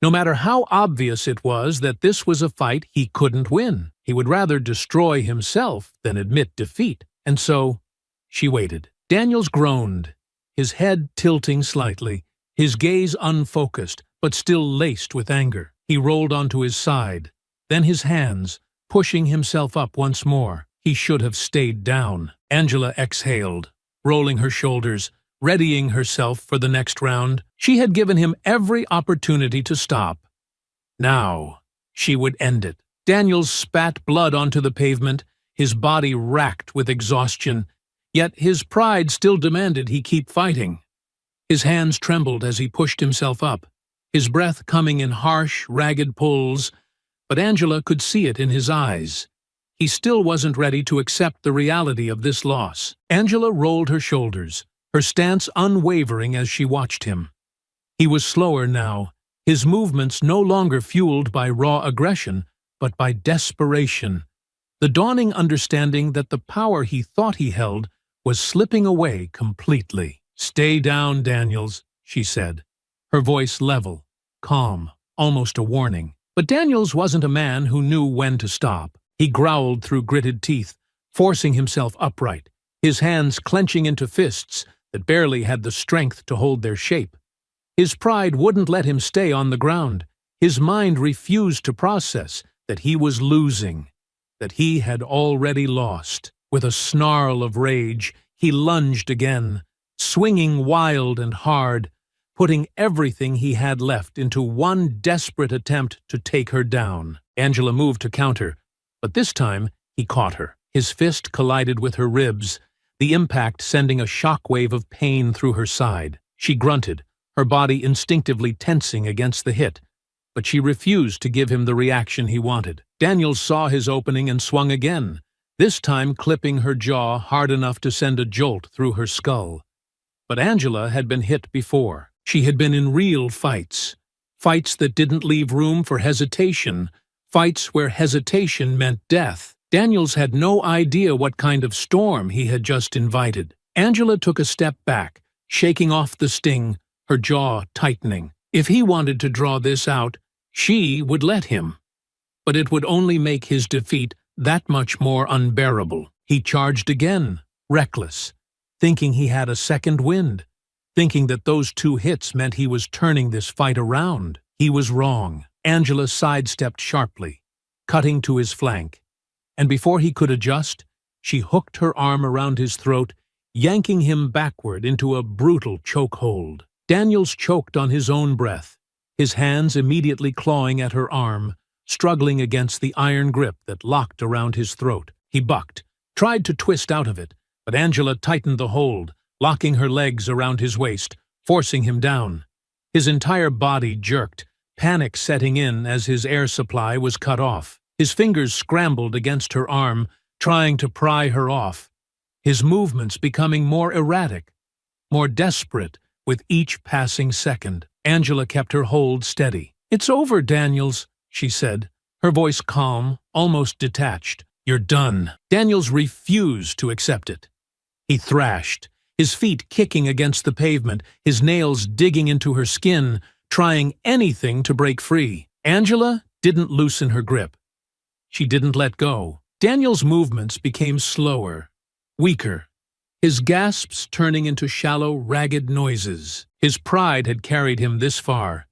no matter how obvious it was that this was a fight he couldn't win, he would rather destroy himself than admit defeat. And so, she waited. Daniels groaned, his head tilting slightly, his gaze unfocused, but still laced with anger. He rolled onto his side, then his hands, pushing himself up once more. He should have stayed down. Angela exhaled, rolling her shoulders, readying herself for the next round. She had given him every opportunity to stop. Now, she would end it. Daniels spat blood onto the pavement, his body racked with exhaustion, yet his pride still demanded he keep fighting. His hands trembled as he pushed himself up, his breath coming in harsh, ragged pulls, but Angela could see it in his eyes. He still wasn't ready to accept the reality of this loss. Angela rolled her shoulders, her stance unwavering as she watched him. He was slower now, his movements no longer fueled by raw aggression, but by desperation, the dawning understanding that the power he thought he held was slipping away completely. "Stay down, Daniels," she said, her voice level, calm, almost a warning. But Daniels wasn't a man who knew when to stop. He growled through gritted teeth, forcing himself upright, his hands clenching into fists that barely had the strength to hold their shape. His pride wouldn't let him stay on the ground. His mind refused to process that he was losing, that he had already lost. With a snarl of rage, he lunged again, swinging wild and hard, putting everything he had left into one desperate attempt to take her down. Angela moved to counter, But this time, he caught her. His fist collided with her ribs, the impact sending a shockwave of pain through her side. She grunted, her body instinctively tensing against the hit, but she refused to give him the reaction he wanted. Daniels saw his opening and swung again, this time clipping her jaw hard enough to send a jolt through her skull. But Angela had been hit before. She had been in real fights. Fights that didn't leave room for hesitation. Fights where hesitation meant death. Daniels had no idea what kind of storm he had just invited. Angela took a step back, shaking off the sting, her jaw tightening. If he wanted to draw this out, she would let him. But it would only make his defeat that much more unbearable. He charged again, reckless, thinking he had a second wind, thinking that those 2 hits meant he was turning this fight around. He was wrong. Angela sidestepped sharply, cutting to his flank, and before he could adjust, she hooked her arm around his throat, yanking him backward into a brutal chokehold. Daniels choked on his own breath, his hands immediately clawing at her arm, struggling against the iron grip that locked around his throat. He bucked, tried to twist out of it, but Angela tightened the hold, locking her legs around his waist, forcing him down. His entire body jerked, panic setting in as his air supply was cut off. His fingers scrambled against her arm, trying to pry her off, his movements becoming more erratic, more desperate with each passing second. Angela kept her hold steady. "It's over, Daniels," she said, her voice calm, almost detached. "You're done." Daniels refused to accept it. He thrashed, his feet kicking against the pavement, his nails digging into her skin, trying anything to break free. Angela didn't loosen her grip. She didn't let go. Daniel's movements became slower, weaker, his gasps turning into shallow, ragged noises. His pride had carried him this far.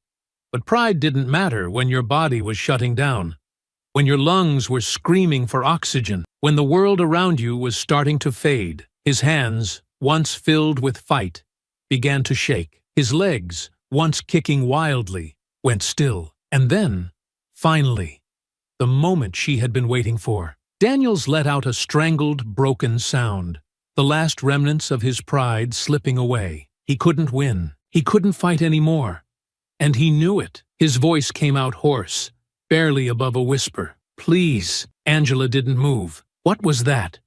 But pride didn't matter when your body was shutting down, when your lungs were screaming for oxygen, when the world around you was starting to fade. His hands, once filled with fight, began to shake. His legs, once kicking wildly, went still. And then, finally, the moment she had been waiting for. Daniels let out a strangled, broken sound, the last remnants of his pride slipping away. He couldn't win. He couldn't fight anymore. And he knew it. His voice came out hoarse, barely above a whisper. "Please." Angela didn't move. "What was that?"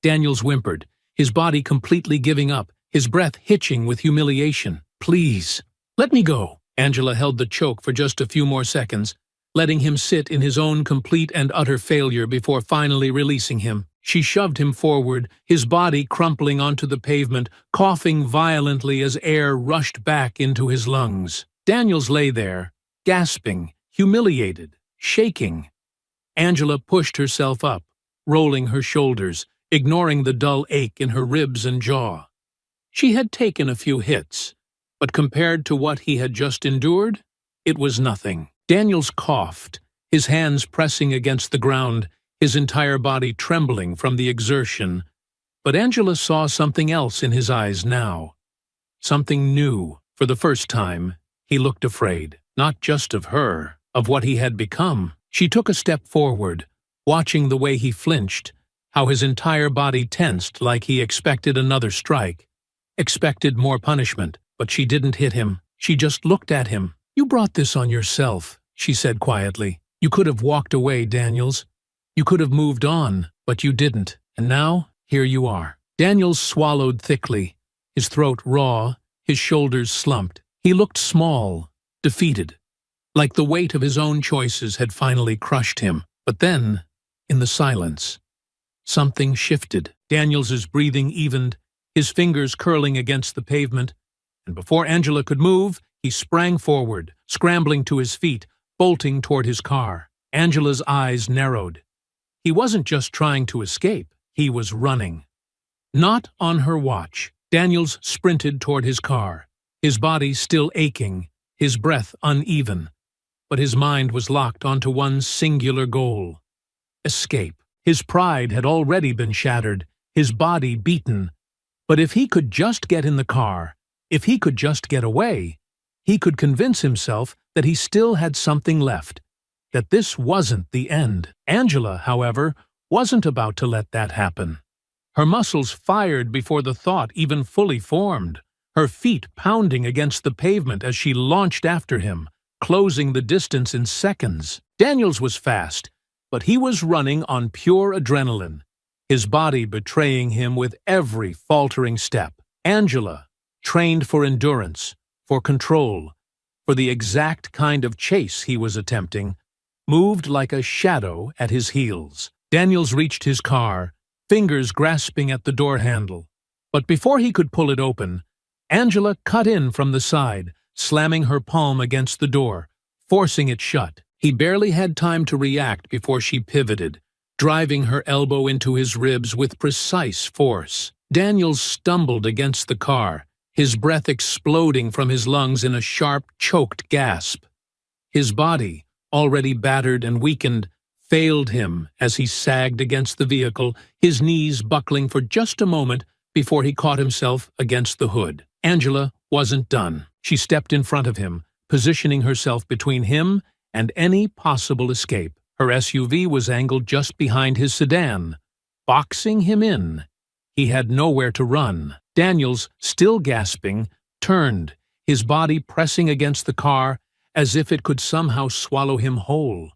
Daniels whimpered, his body completely giving up, his breath hitching with humiliation. "Please, let me go." Angela held the choke for just a few more seconds, letting him sit in his own complete and utter failure before finally releasing him. She shoved him forward, his body crumpling onto the pavement, coughing violently as air rushed back into his lungs. Daniels lay there, gasping, humiliated, shaking. Angela pushed herself up, rolling her shoulders, ignoring the dull ache in her ribs and jaw. She had taken a few hits, but compared to what he had just endured, it was nothing. Daniels coughed, his hands pressing against the ground, his entire body trembling from the exertion. But Angela saw something else in his eyes now. Something new. For the first time, he looked afraid, not just of her, of what he had become. She took a step forward, watching the way he flinched, how his entire body tensed like he expected another strike, expected more punishment. But she didn't hit him. She just looked at him. "You brought this on yourself," she said quietly. "You could have walked away, Daniels. You could have moved on, but you didn't. And now, here you are." Daniels swallowed thickly, his throat raw, his shoulders slumped. He looked small, defeated, like the weight of his own choices had finally crushed him. But then, in the silence, something shifted. Daniels's breathing evened, his fingers curling against the pavement, and before Angela could move, he sprang forward, scrambling to his feet, bolting toward his car. Angela's eyes narrowed. He wasn't just trying to escape, he was running. Not on her watch. Daniels sprinted toward his car, his body still aching, his breath uneven. But his mind was locked onto one singular goal: escape. His pride had already been shattered, his body beaten. But if he could just get in the car, if he could just get away, he could convince himself that he still had something left. that this wasn't the end. Angela, however, wasn't about to let that happen. Her muscles fired before the thought even fully formed, her feet pounding against the pavement as she launched after him, closing the distance in seconds. Daniels was fast, but he was running on pure adrenaline, his body betraying him with every faltering step. Angela, trained for endurance, for control, for the exact kind of chase he was attempting, moved like a shadow at his heels. Daniels reached his car, fingers grasping at the door handle. But before he could pull it open, Angela cut in from the side, slamming her palm against the door, forcing it shut. He barely had time to react before she pivoted, driving her elbow into his ribs with precise force. Daniels stumbled against the car, his breath exploding from his lungs in a sharp, choked gasp. His body, already battered and weakened, failed him as he sagged against the vehicle, his knees buckling for just a moment before he caught himself against the hood. Angela wasn't done. She stepped in front of him, positioning herself between him and any possible escape. Her SUV was angled just behind his sedan, boxing him in. He had nowhere to run. Daniels, still gasping, turned, his body pressing against the car as if it could somehow swallow him whole.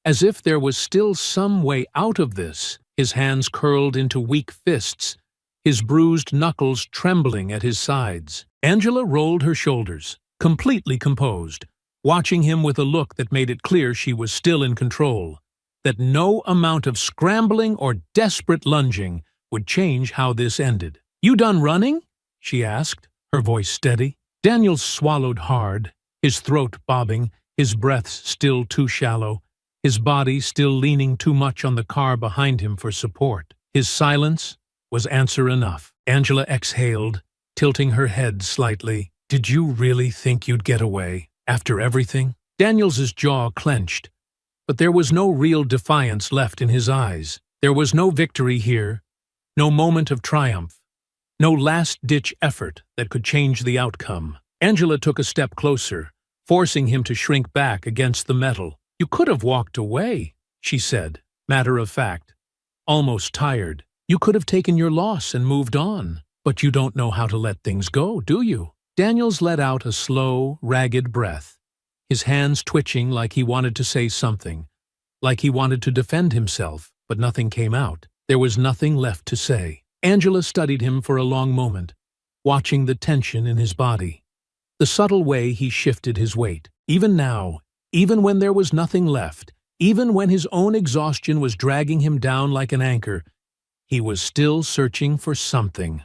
As if there was still some way out of this, his hands curled into weak fists, his bruised knuckles trembling at his sides. Angela rolled her shoulders, completely composed, watching him with a look that made it clear she was still in control, that no amount of scrambling or desperate lunging would change how this ended. "You done running?" she asked, her voice steady. Daniels swallowed hard, his throat bobbing, his breaths still too shallow, his body still leaning too much on the car behind him for support. His silence was answer enough. Angela exhaled, tilting her head slightly. "Did you really think you'd get away, after everything?" Daniels's jaw clenched, but there was no real defiance left in his eyes. There was no victory here, no moment of triumph, no last-ditch effort that could change the outcome. Angela took a step closer, forcing him to shrink back against the metal. "You could have walked away," she said, matter of fact, almost tired. "You could have taken your loss and moved on. But you don't know how to let things go, do you?" Daniels let out a slow, ragged breath, his hands twitching like he wanted to say something, like he wanted to defend himself, but nothing came out. There was nothing left to say. Angela studied him for a long moment, watching the tension in his body, the subtle way he shifted his weight. Even now, even when there was nothing left, even when his own exhaustion was dragging him down like an anchor, he was still searching for something.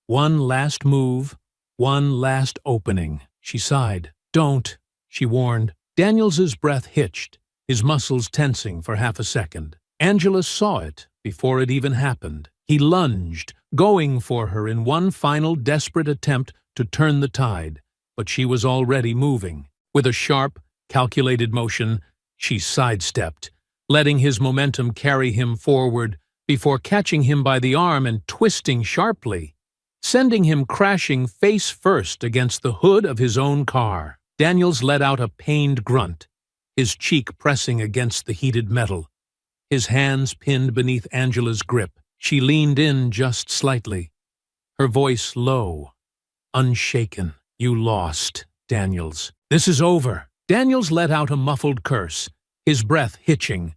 One last move, one last opening. She sighed. "Don't," she warned. Daniels's breath hitched, his muscles tensing for half a second. Angela saw it before it even happened. He lunged, going for her in one final desperate attempt to turn the tide, but she was already moving. With a sharp, calculated motion, she sidestepped, letting his momentum carry him forward before catching him by the arm and twisting sharply, sending him crashing face first against the hood of his own car. Daniels let out a pained grunt, his cheek pressing against the heated metal, his hands pinned beneath Angela's grip. She leaned in just slightly, her voice low, unshaken. "You lost, Daniels. This is over." Daniels let out a muffled curse, his breath hitching.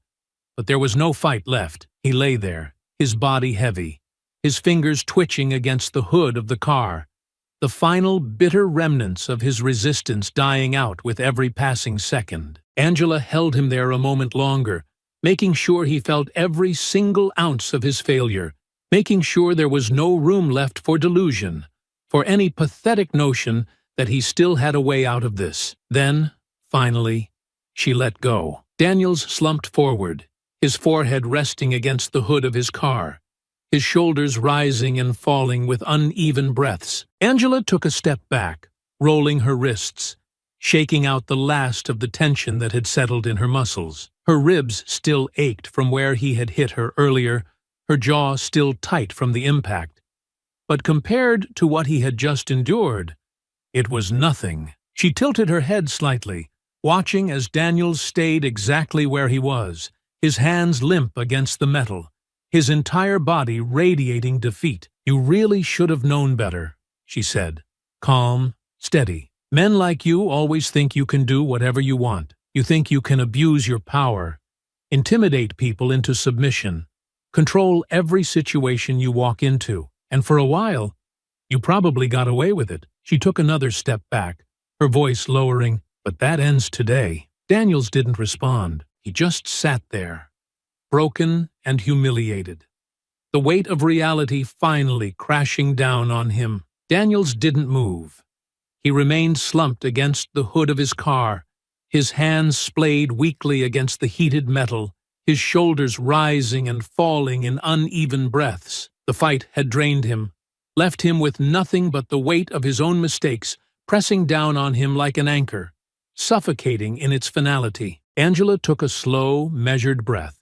But there was no fight left. He lay there, his body heavy, his fingers twitching against the hood of the car, the final bitter remnants of his resistance dying out with every passing second. Angela held him there a moment longer, making sure he felt every single ounce of his failure, making sure there was no room left for delusion, for any pathetic notion that he still had a way out of this. Then, finally, she let go. Daniels slumped forward, his forehead resting against the hood of his car, his shoulders rising and falling with uneven breaths. Angela took a step back, rolling her wrists, shaking out the last of the tension that had settled in her muscles. Her ribs still ached from where he had hit her earlier, her jaw still tight from the impact. But compared to what he had just endured, it was nothing. She tilted her head slightly, watching as Daniels stayed exactly where he was, his hands limp against the metal, his entire body radiating defeat. "You really should have known better," she said, calm, steady. "Men like you always think you can do whatever you want. You think you can abuse your power, intimidate people into submission, control every situation you walk into. And for a while, you probably got away with it." She took another step back, her voice lowering. "But that ends today." Daniels didn't respond. He just sat there, broken and humiliated, the weight of reality finally crashing down on him. Daniels didn't move. He remained slumped against the hood of his car, his hands splayed weakly against the heated metal, his shoulders rising and falling in uneven breaths. The fight had drained him, left him with nothing but the weight of his own mistakes pressing down on him like an anchor, suffocating in its finality. Angela took a slow, measured breath,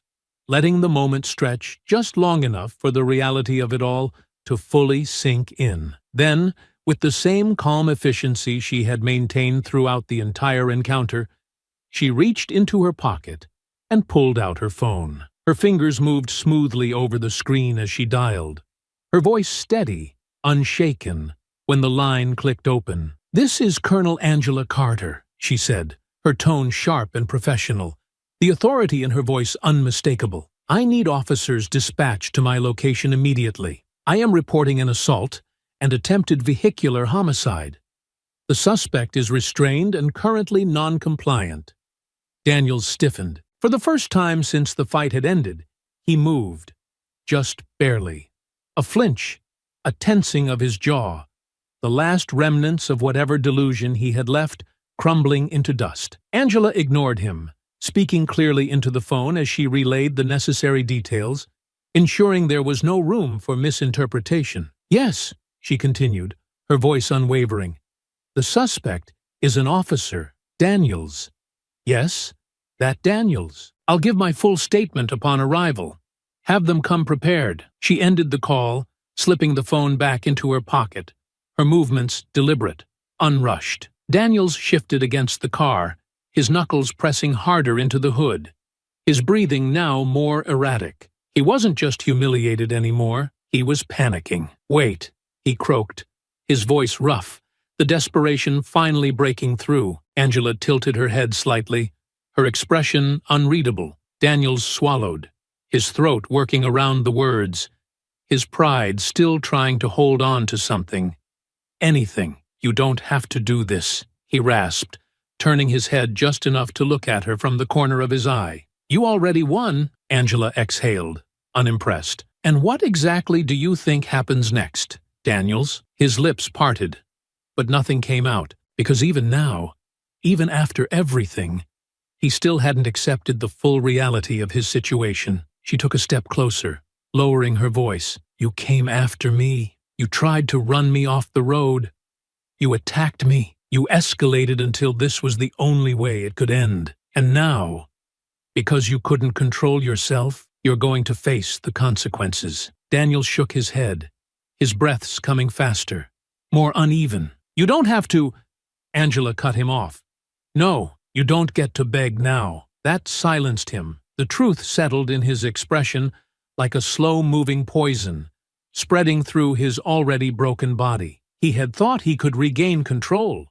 letting the moment stretch just long enough for the reality of it all to fully sink in. Then, with the same calm efficiency she had maintained throughout the entire encounter, she reached into her pocket and pulled out her phone. Her fingers moved smoothly over the screen as she dialed, her voice steady, unshaken, when the line clicked open. "This is Colonel Angela Carter," she said, her tone sharp and professional, the authority in her voice unmistakable. "I need officers dispatched to my location immediately. I am reporting an assault and attempted vehicular homicide. The suspect is restrained and currently non-compliant." Daniels stiffened. For the first time since the fight had ended, he moved, just barely. A flinch, a tensing of his jaw, the last remnants of whatever delusion he had left crumbling into dust. Angela ignored him, speaking clearly into the phone as she relayed the necessary details, ensuring there was no room for misinterpretation. "Yes," she continued, her voice unwavering. "The suspect is an officer, Daniels." "Yes, that Daniels. I'll give my full statement upon arrival. Have them come prepared." She ended the call, slipping the phone back into her pocket, her movements deliberate, unrushed. Daniels shifted against the car, his knuckles pressing harder into the hood, his breathing now more erratic. He wasn't just humiliated anymore, he was panicking. "Wait," he croaked, his voice rough, the desperation finally breaking through. Angela tilted her head slightly, her expression unreadable. Daniels swallowed, his throat working around the words, his pride still trying to hold on to something. "Anything. You don't have to do this," he rasped, turning his head just enough to look at her from the corner of his eye. "You already won," Angela exhaled, unimpressed. "And what exactly do you think happens next, Daniels?" His lips parted, but nothing came out, because even now, even after everything, he still hadn't accepted the full reality of his situation. She took a step closer, lowering her voice. "You came after me. You tried to run me off the road. You attacked me. You escalated until this was the only way it could end. And now, because you couldn't control yourself, you're going to face the consequences." Daniel shook his head, his breaths coming faster, more uneven. "You don't have to—" Angela cut him off. "No, you don't get to beg now." That silenced him. The truth settled in his expression like a slow-moving poison, spreading through his already broken body. He had thought he could regain control,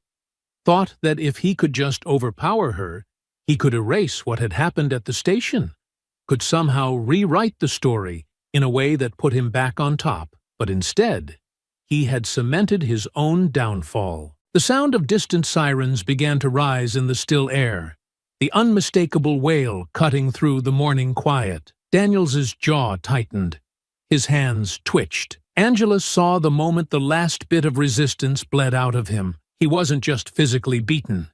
thought that if he could just overpower her, he could erase what had happened at the station, could somehow rewrite the story in a way that put him back on top. But instead, he had cemented his own downfall. The sound of distant sirens began to rise in the still air, the unmistakable wail cutting through the morning quiet. Daniels's jaw tightened, his hands twitched. Angela saw the moment the last bit of resistance bled out of him. He wasn't just physically beaten.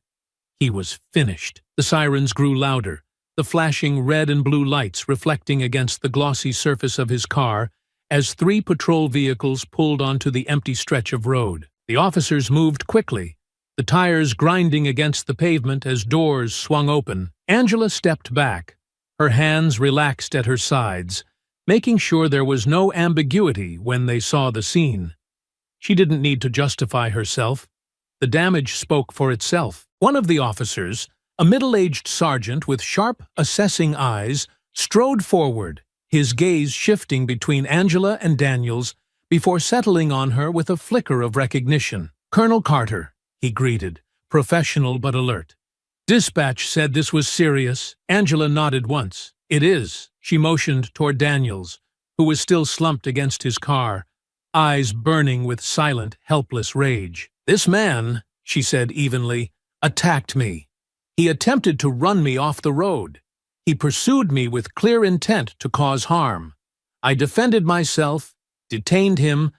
He was finished. The sirens grew louder, the flashing red and blue lights reflecting against the glossy surface of his car as 3 patrol vehicles pulled onto the empty stretch of road. The officers moved quickly, the tires grinding against the pavement as doors swung open. Angela stepped back, her hands relaxed at her sides, making sure there was no ambiguity when they saw the scene. She didn't need to justify herself. The damage spoke for itself. One of the officers, A middle-aged sergeant with sharp, assessing eyes strode forward, his gaze shifting between Angela and Daniels before settling on her with a flicker of recognition. "Colonel Carter," he greeted, professional but alert. "Dispatch said this was serious." Angela nodded once. "It is." She motioned toward Daniels, who was still slumped against his car, eyes burning with silent, helpless rage. "This man," she said evenly, "attacked me. He attempted to run me off the road. He pursued me with clear intent to cause harm. I defended myself, detained him,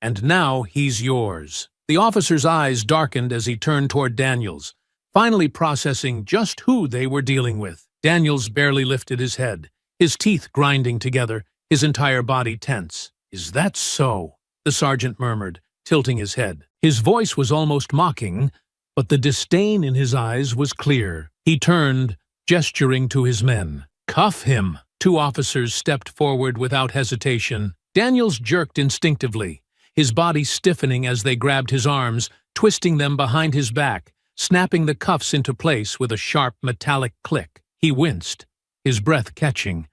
and now he's yours." The officer's eyes darkened as he turned toward Daniels, finally processing just who they were dealing with. Daniels barely lifted his head, his teeth grinding together, his entire body tense. "Is that so?" the sergeant murmured, tilting his head. His voice was almost mocking, but the disdain in his eyes was clear. He turned, gesturing to his men. "Cuff him!" Two officers stepped forward without hesitation. Daniels jerked instinctively, his body stiffening as they grabbed his arms, twisting them behind his back, snapping the cuffs into place with a sharp metallic click. He winced, his breath catching,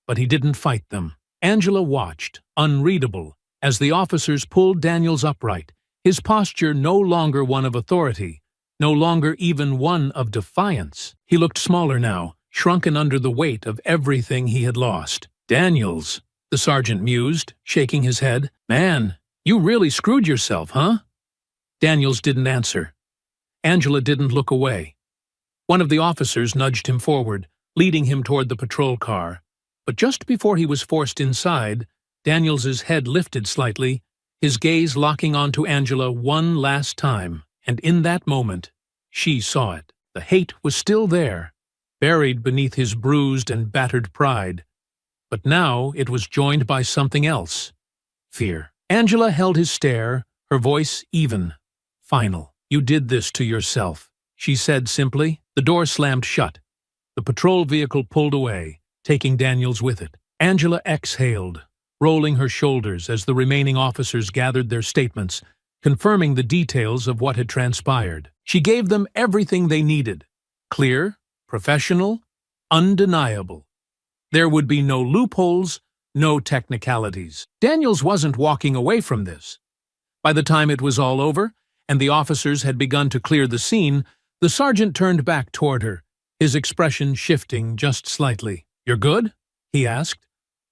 but he didn't fight them. Angela watched, unreadable, as the officers pulled Daniels upright, his posture no longer one of authority, no longer even one of defiance. He looked smaller now, shrunken under the weight of everything he had lost. "Daniels," the sergeant mused, shaking his head. "Man, you really screwed yourself, huh?" Daniels didn't answer. Angela didn't look away. One of the officers nudged him forward, leading him toward the patrol car. But just before he was forced inside, Daniels's head lifted slightly, his gaze locking onto Angela one last time. And in that moment, she saw it. The hate was still there, buried beneath his bruised and battered pride. But now it was joined by something else. Fear. Angela held his stare, her voice even, final. "You did this to yourself," she said simply. The door slammed shut. The patrol vehicle pulled away, taking Daniels with it. Angela exhaled, rolling her shoulders as the remaining officers gathered their statements, confirming the details of what had transpired. She gave them everything they needed. Clear, professional, undeniable. There would be no loopholes, no technicalities. Daniels wasn't walking away from this. By the time it was all over, and the officers had begun to clear the scene, the sergeant turned back toward her, his expression shifting just slightly. "You're good?" he asked,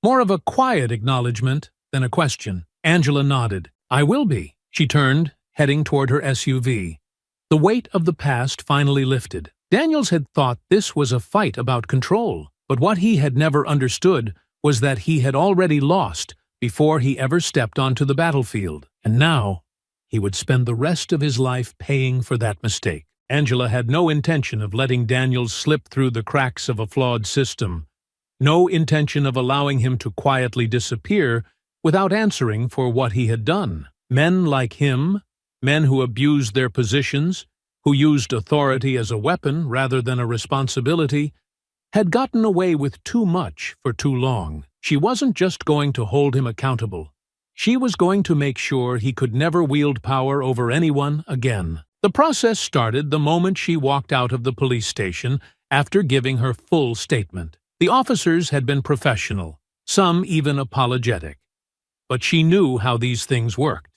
more of a quiet acknowledgement than a question. Angela nodded. "I will be." She turned, heading toward her SUV. The weight of the past finally lifted. Daniels had thought this was a fight about control, but what he had never understood was that he had already lost before he ever stepped onto the battlefield. And now, he would spend the rest of his life paying for that mistake. Angela had no intention of letting Daniels slip through the cracks of a flawed system, no intention of allowing him to quietly disappear without answering for what he had done. Men like him, men who abused their positions, who used authority as a weapon rather than a responsibility, had gotten away with too much for too long. She wasn't just going to hold him accountable. She was going to make sure he could never wield power over anyone again. The process started the moment she walked out of the police station after giving her full statement. The officers had been professional, some even apologetic. But she knew how these things worked.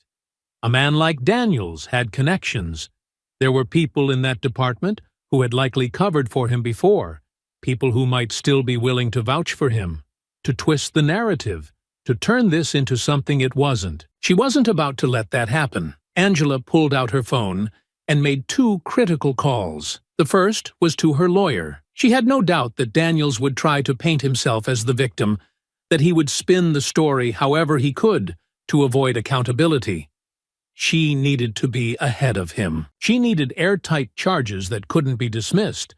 A man like Daniels had connections. There were people in that department who had likely covered for him before, people who might still be willing to vouch for him, to twist the narrative, to turn this into something it wasn't. She wasn't about to let that happen. Angela pulled out her phone and made two critical calls. The first was to her lawyer. She had no doubt that Daniels would try to paint himself as the victim, that he would spin the story however he could to avoid accountability. She needed to be ahead of him. She needed airtight charges that couldn't be dismissed,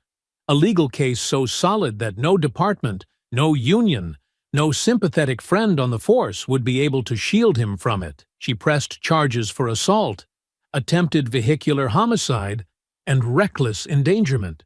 a legal case so solid that no department, no union, no sympathetic friend on the force would be able to shield him from it. She pressed charges for assault, attempted vehicular homicide, and reckless endangerment.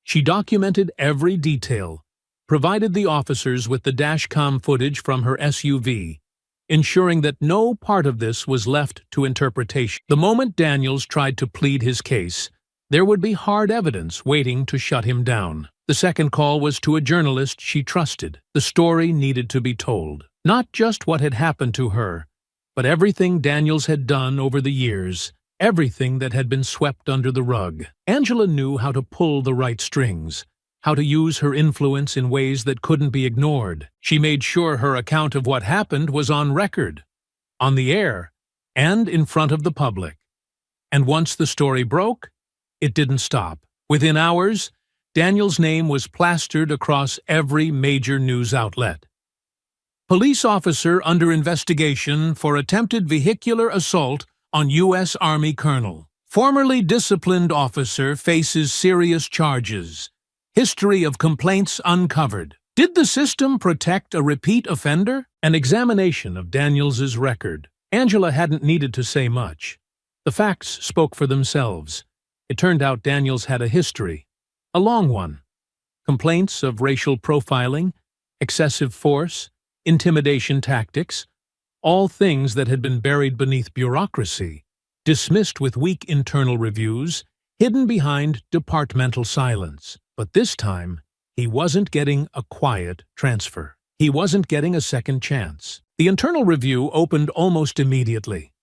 She documented every detail, provided the officers with the dashcam footage from her SUV, ensuring that no part of this was left to interpretation. The moment Daniels tried to plead his case, There would be hard evidence waiting to shut him down. The second call was to a journalist she trusted. The story needed to be told. Not just what had happened to her, but everything Daniels had done over the years, everything that had been swept under the rug. Angela knew how to pull the right strings, how to use her influence in ways that couldn't be ignored. She made sure her account of what happened was on record, on the air, and in front of the public. And once the story broke, it didn't stop. Within hours, Daniels' name was plastered across every major news outlet. Police officer under investigation for attempted vehicular assault on U.S. Army colonel. Formerly disciplined officer faces serious charges. History of complaints uncovered. Did the system protect a repeat offender? An examination of Daniels's record. Angela hadn't needed to say much. The facts spoke for themselves. It turned out Daniels had a history. A long one. Complaints of racial profiling, excessive force, intimidation tactics, all things that had been buried beneath bureaucracy, dismissed with weak internal reviews, hidden behind departmental silence. But this time, he wasn't getting a quiet transfer. He wasn't getting a second chance. The internal review opened almost immediately.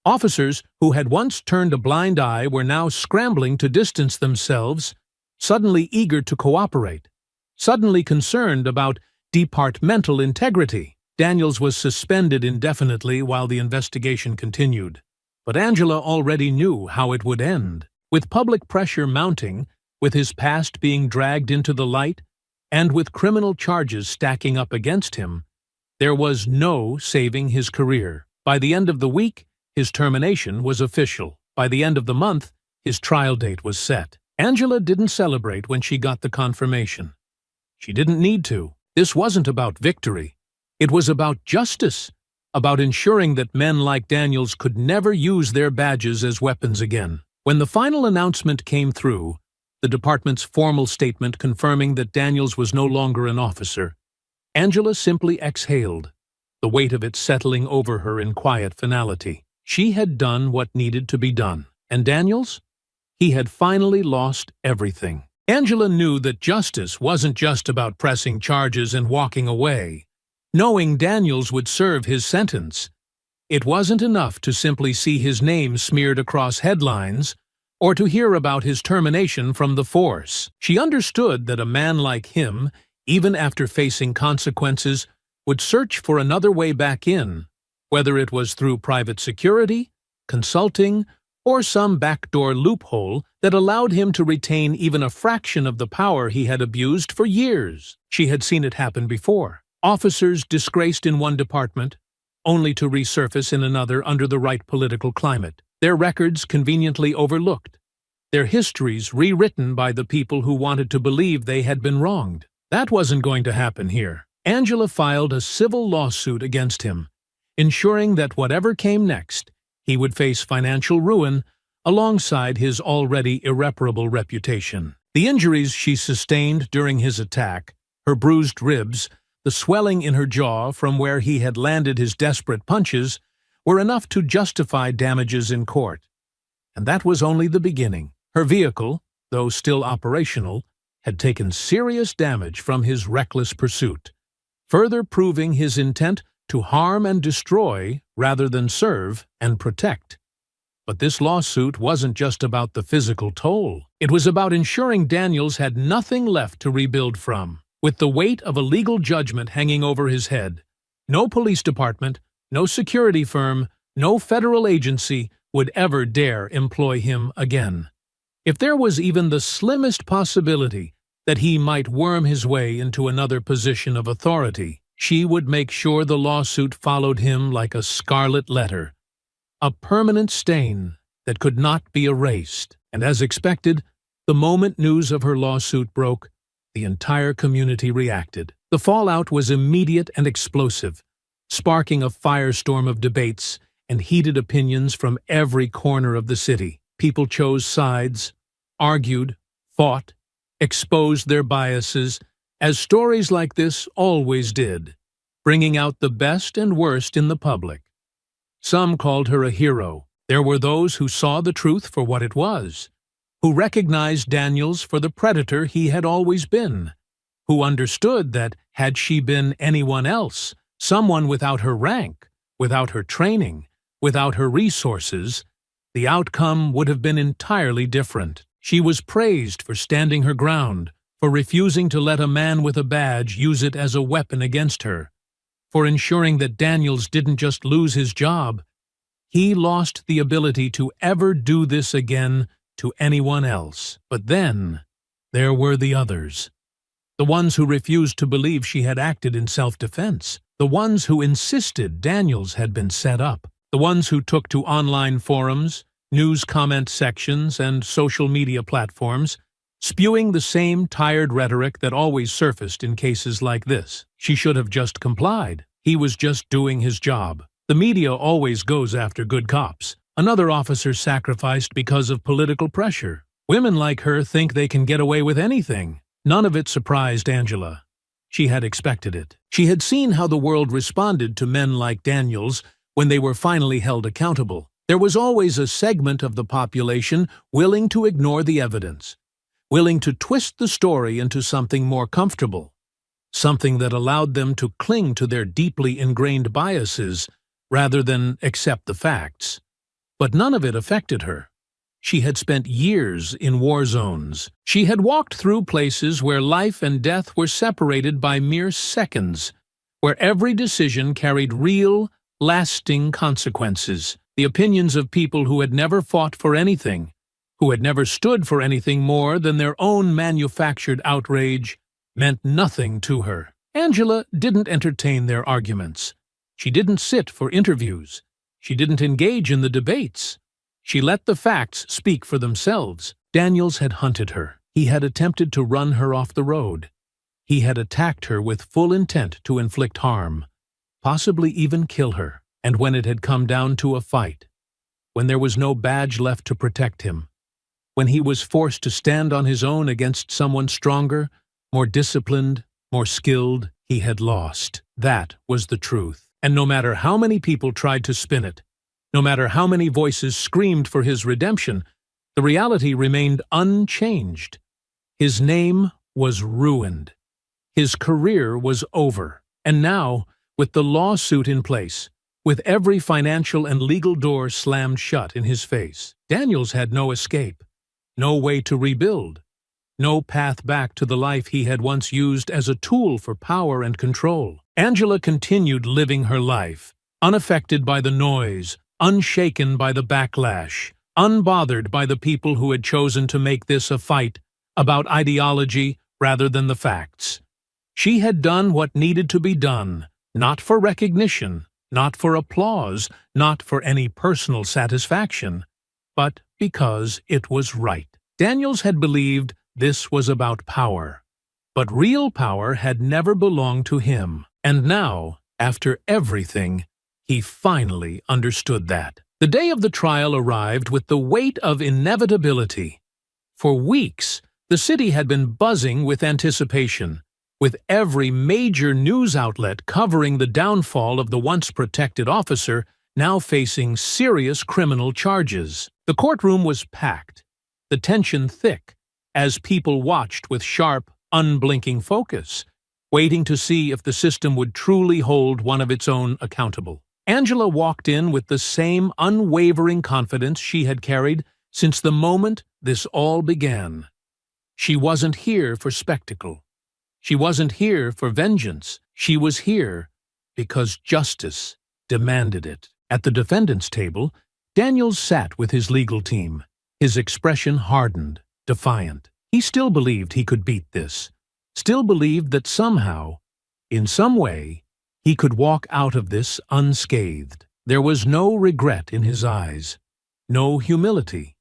Officers who had once turned a blind eye were now scrambling to distance themselves, suddenly eager to cooperate, suddenly concerned about departmental integrity. Daniels was suspended indefinitely while the investigation continued. But Angela already knew how it would end. With public pressure mounting, with his past being dragged into the light, and with criminal charges stacking up against him, there was no saving his career. By the end of the week, his termination was official. By the end of the month, his trial date was set. Angela didn't celebrate when she got the confirmation. She didn't need to. This wasn't about victory. It was about justice, about ensuring that men like Daniels could never use their badges as weapons again. When the final announcement came through, the department's formal statement confirming that Daniels was no longer an officer, Angela simply exhaled, the weight of it settling over her in quiet finality. She had done what needed to be done. And Daniels? He had finally lost everything. Angela knew that justice wasn't just about pressing charges and walking away. Knowing Daniels would serve his sentence, it wasn't enough to simply see his name smeared across headlines or to hear about his termination from the force. She understood that a man like him, even after facing consequences, would search for another way back in, whether it was through private security, consulting, or some backdoor loophole that allowed him to retain even a fraction of the power he had abused for years. She had seen it happen before. Officers disgraced in one department, only to resurface in another under the right political climate. Their records conveniently overlooked. Their histories rewritten by the people who wanted to believe they had been wronged. That wasn't going to happen here. Angela filed a civil lawsuit against him, ensuring that whatever came next, he would face financial ruin alongside his already irreparable reputation. The injuries she sustained during his attack, her bruised ribs, the swelling in her jaw from where he had landed his desperate punches, were enough to justify damages in court. And that was only the beginning. Her vehicle, though still operational, had taken serious damage from his reckless pursuit, further proving his intent to harm and destroy rather than serve and protect. But this lawsuit wasn't just about the physical toll. It was about ensuring Daniels had nothing left to rebuild from. With the weight of a legal judgment hanging over his head, no police department, no security firm, no federal agency would ever dare employ him again. If there was even the slimmest possibility that he might worm his way into another position of authority, she would make sure the lawsuit followed him like a scarlet letter, a permanent stain that could not be erased. And as expected, the moment news of her lawsuit broke, the entire community reacted. The fallout was immediate and explosive, sparking a firestorm of debates and heated opinions from every corner of the city. People chose sides, argued, fought, exposed their biases, as stories like this always did, bringing out the best and worst in the public. Some called her a hero. There were those who saw the truth for what it was, who recognized Daniels for the predator he had always been, who understood that had she been anyone else, someone without her rank, without her training, without her resources, the outcome would have been entirely different. She was praised for standing her ground, for refusing to let a man with a badge use it as a weapon against her, for ensuring that Daniels didn't just lose his job, he lost the ability to ever do this again to anyone else. But then, there were the others. The ones who refused to believe she had acted in self-defense. The ones who insisted Daniels had been set up. The ones who took to online forums, news comment sections, and social media platforms, spewing the same tired rhetoric that always surfaced in cases like this. She should have just complied. He was just doing his job. The media always goes after good cops. Another officer sacrificed because of political pressure. Women like her think they can get away with anything. None of it surprised Angela. She had expected it. She had seen how the world responded to men like Daniels when they were finally held accountable. There was always a segment of the population willing to ignore the evidence, willing to twist the story into something more comfortable, something that allowed them to cling to their deeply ingrained biases rather than accept the facts. But none of it affected her. She had spent years in war zones. She had walked through places where life and death were separated by mere seconds, where every decision carried real, lasting consequences. The opinions of people who had never fought for anything, who had never stood for anything more than their own manufactured outrage, meant nothing to her. Angela didn't entertain their arguments. She didn't sit for interviews. She didn't engage in the debates. She let the facts speak for themselves. Daniels had hunted her. He had attempted to run her off the road. He had attacked her with full intent to inflict harm, possibly even kill her. And when it had come down to a fight, when there was no badge left to protect him, when he was forced to stand on his own against someone stronger, more disciplined, more skilled, he had lost. That was the truth. And no matter how many people tried to spin it, no matter how many voices screamed for his redemption, the reality remained unchanged. His name was ruined. His career was over. And now, with the lawsuit in place, with every financial and legal door slammed shut in his face, Daniels had no escape, no way to rebuild, no path back to the life he had once used as a tool for power and control. Angela continued living her life, unaffected by the noise, unshaken by the backlash, unbothered by the people who had chosen to make this a fight about ideology rather than the facts. She had done what needed to be done, not for recognition, not for applause, not for any personal satisfaction, but because it was right. Daniels had believed this was about power, but real power had never belonged to him. And now, after everything, he finally understood that. The day of the trial arrived with the weight of inevitability. For weeks, the city had been buzzing with anticipation, with every major news outlet covering the downfall of the once protected officer now facing serious criminal charges. The courtroom was packed, the tension thick, as people watched with sharp, unblinking focus, waiting to see if the system would truly hold one of its own accountable. Angela walked in with the same unwavering confidence she had carried since the moment this all began. She wasn't here for spectacle. She wasn't here for vengeance. She was here because justice demanded it. At the defendant's table, Daniels sat with his legal team, his expression hardened, defiant. He still believed he could beat this, still believed that somehow, in some way, he could walk out of this unscathed. There was no regret in his eyes, no humility,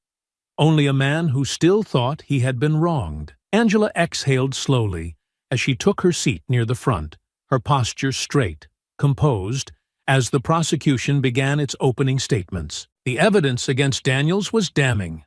only a man who still thought he had been wronged. Angela exhaled slowly as she took her seat near the front, her posture straight, composed, as the prosecution began its opening statements. The evidence against Daniels was damning.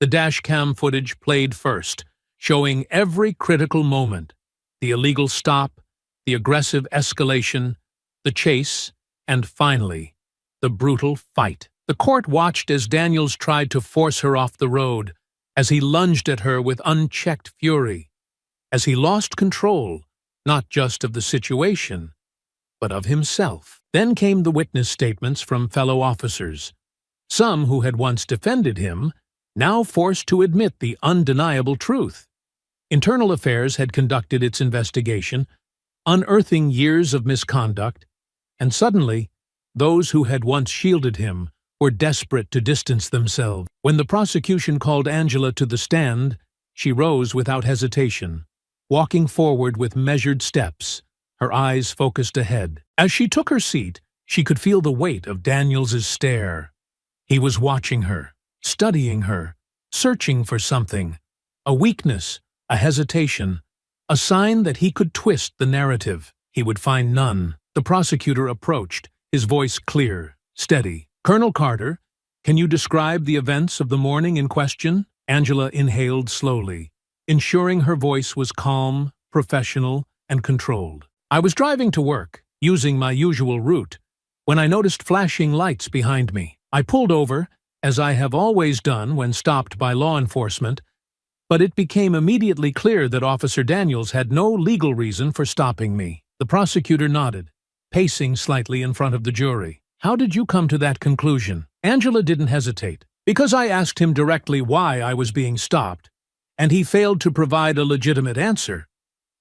The dashcam footage played first, showing every critical moment, the illegal stop, the aggressive escalation, the chase, and finally, the brutal fight. The court watched as Daniels tried to force her off the road, as he lunged at her with unchecked fury, as he lost control, not just of the situation, but of himself. Then came the witness statements from fellow officers, some who had once defended him, now forced to admit the undeniable truth. Internal Affairs had conducted its investigation, unearthing years of misconduct, and suddenly, those who had once shielded him were desperate to distance themselves. When the prosecution called Angela to the stand, she rose without hesitation, walking forward with measured steps, her eyes focused ahead. As she took her seat, she could feel the weight of Daniels's stare. He was watching her, studying her, searching for something, a weakness, a hesitation, a sign that he could twist the narrative. He would find none. The prosecutor approached, his voice clear, steady. "Colonel Carter, can you describe the events of the morning in question?" Angela inhaled slowly, ensuring her voice was calm, professional, and controlled. "I was driving to work, using my usual route, when I noticed flashing lights behind me. I pulled over, as I have always done when stopped by law enforcement, but it became immediately clear that Officer Daniels had no legal reason for stopping me." The prosecutor nodded, pacing slightly in front of the jury. "How did you come to that conclusion?" Angela didn't hesitate. "Because I asked him directly why I was being stopped, and he failed to provide a legitimate answer.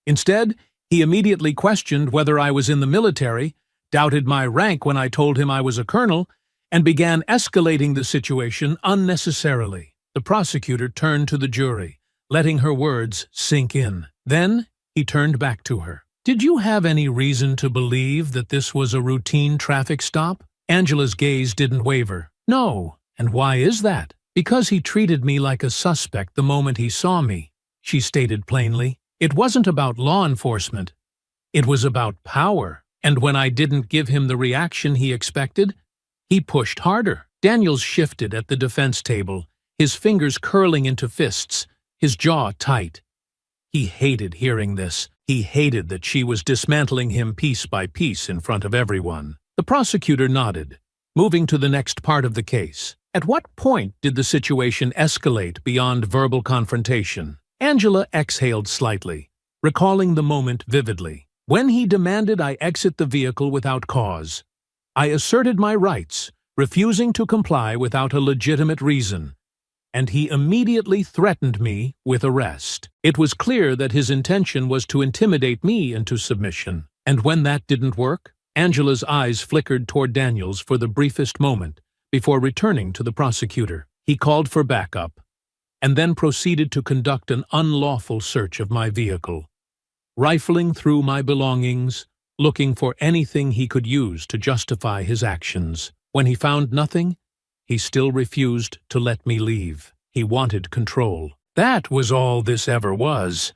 Instead, he immediately questioned whether I was in the military, doubted my rank when I told him I was a colonel, and began escalating the situation unnecessarily." The prosecutor turned to the jury, letting her words sink in. Then he turned back to her. "Did you have any reason to believe that this was a routine traffic stop?" Angela's gaze didn't waver. "No. And why is that?" "Because he treated me like a suspect the moment he saw me," she stated plainly. "It wasn't about law enforcement. It was about power. And when I didn't give him the reaction he expected, he pushed harder." Daniels shifted at the defense table, his fingers curling into fists, his jaw tight. He hated hearing this. He hated that she was dismantling him piece by piece in front of everyone. The prosecutor nodded, moving to the next part of the case. "At what point did the situation escalate beyond verbal confrontation?" Angela exhaled slightly, recalling the moment vividly. "When he demanded I exit the vehicle without cause. I asserted my rights, refusing to comply without a legitimate reason, and he immediately threatened me with arrest. It was clear that his intention was to intimidate me into submission. And when that didn't work?" Angela's eyes flickered toward Daniels for the briefest moment before returning to the prosecutor. "He called for backup, and then proceeded to conduct an unlawful search of my vehicle, rifling through my belongings, looking for anything he could use to justify his actions. When he found nothing, he still refused to let me leave. He wanted control. That was all this ever was."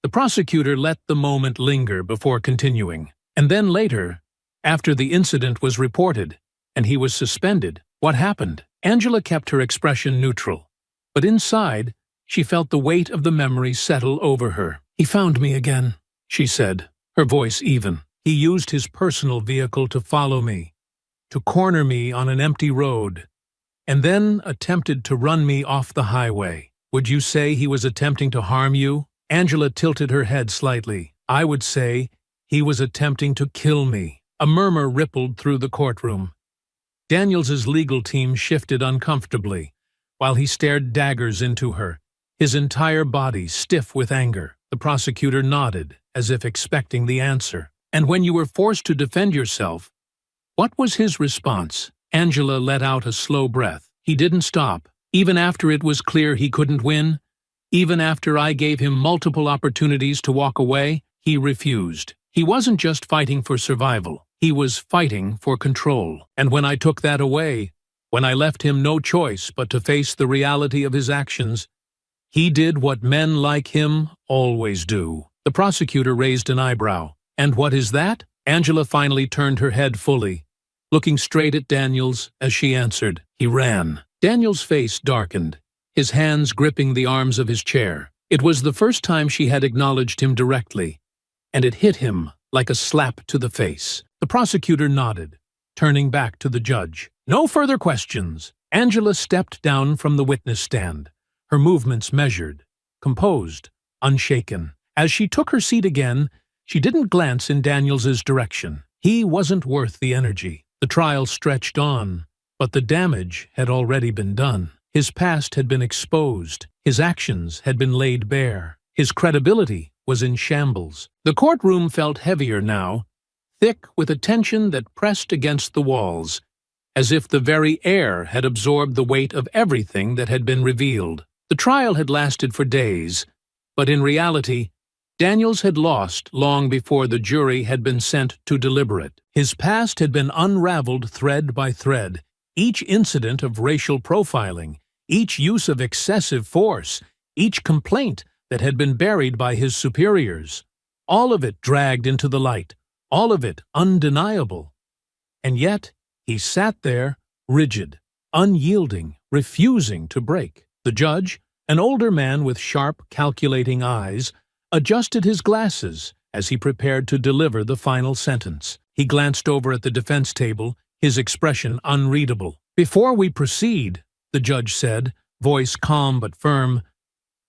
The prosecutor let the moment linger before continuing. "And then later, after the incident was reported, and he was suspended, what happened?" Angela kept her expression neutral, but inside, she felt the weight of the memory settle over her. "He found me again," she said, her voice even. "He used his personal vehicle to follow me, to corner me on an empty road, and then attempted to run me off the highway." "Would you say he was attempting to harm you?" Angela tilted her head slightly. "I would say he was attempting to kill me." A murmur rippled through the courtroom. Daniels's legal team shifted uncomfortably, while he stared daggers into her, his entire body stiff with anger. The prosecutor nodded, as if expecting the answer. "And when you were forced to defend yourself, what was his response?" Angela let out a slow breath. "He didn't stop. Even after it was clear he couldn't win, even after I gave him multiple opportunities to walk away, he refused. He wasn't just fighting for survival. He was fighting for control. And when I took that away, when I left him no choice but to face the reality of his actions, he did what men like him always do." The prosecutor raised an eyebrow. "And what is that?" Angela finally turned her head fully, looking straight at Daniels as she answered. "He ran." Daniels' face darkened, his hands gripping the arms of his chair. It was the first time she had acknowledged him directly, and it hit him like a slap to the face. The prosecutor nodded, turning back to the judge. "No further questions." Angela stepped down from the witness stand, her movements measured, composed, unshaken. As she took her seat again, she didn't glance in Daniels's direction. He wasn't worth the energy. The trial stretched on, but the damage had already been done. His past had been exposed. His actions had been laid bare. His credibility was in shambles. The courtroom felt heavier now, thick with a tension that pressed against the walls, as if the very air had absorbed the weight of everything that had been revealed. The trial had lasted for days, but in reality, Daniels had lost long before the jury had been sent to deliberate. His past had been unraveled thread by thread. Each incident of racial profiling, each use of excessive force, each complaint that had been buried by his superiors, all of it dragged into the light, all of it undeniable. And yet, he sat there, rigid, unyielding, refusing to break. The judge, an older man with sharp, calculating eyes, adjusted his glasses as he prepared to deliver the final sentence. He glanced over at the defense table, his expression unreadable. "Before we proceed," the judge said, voice calm but firm,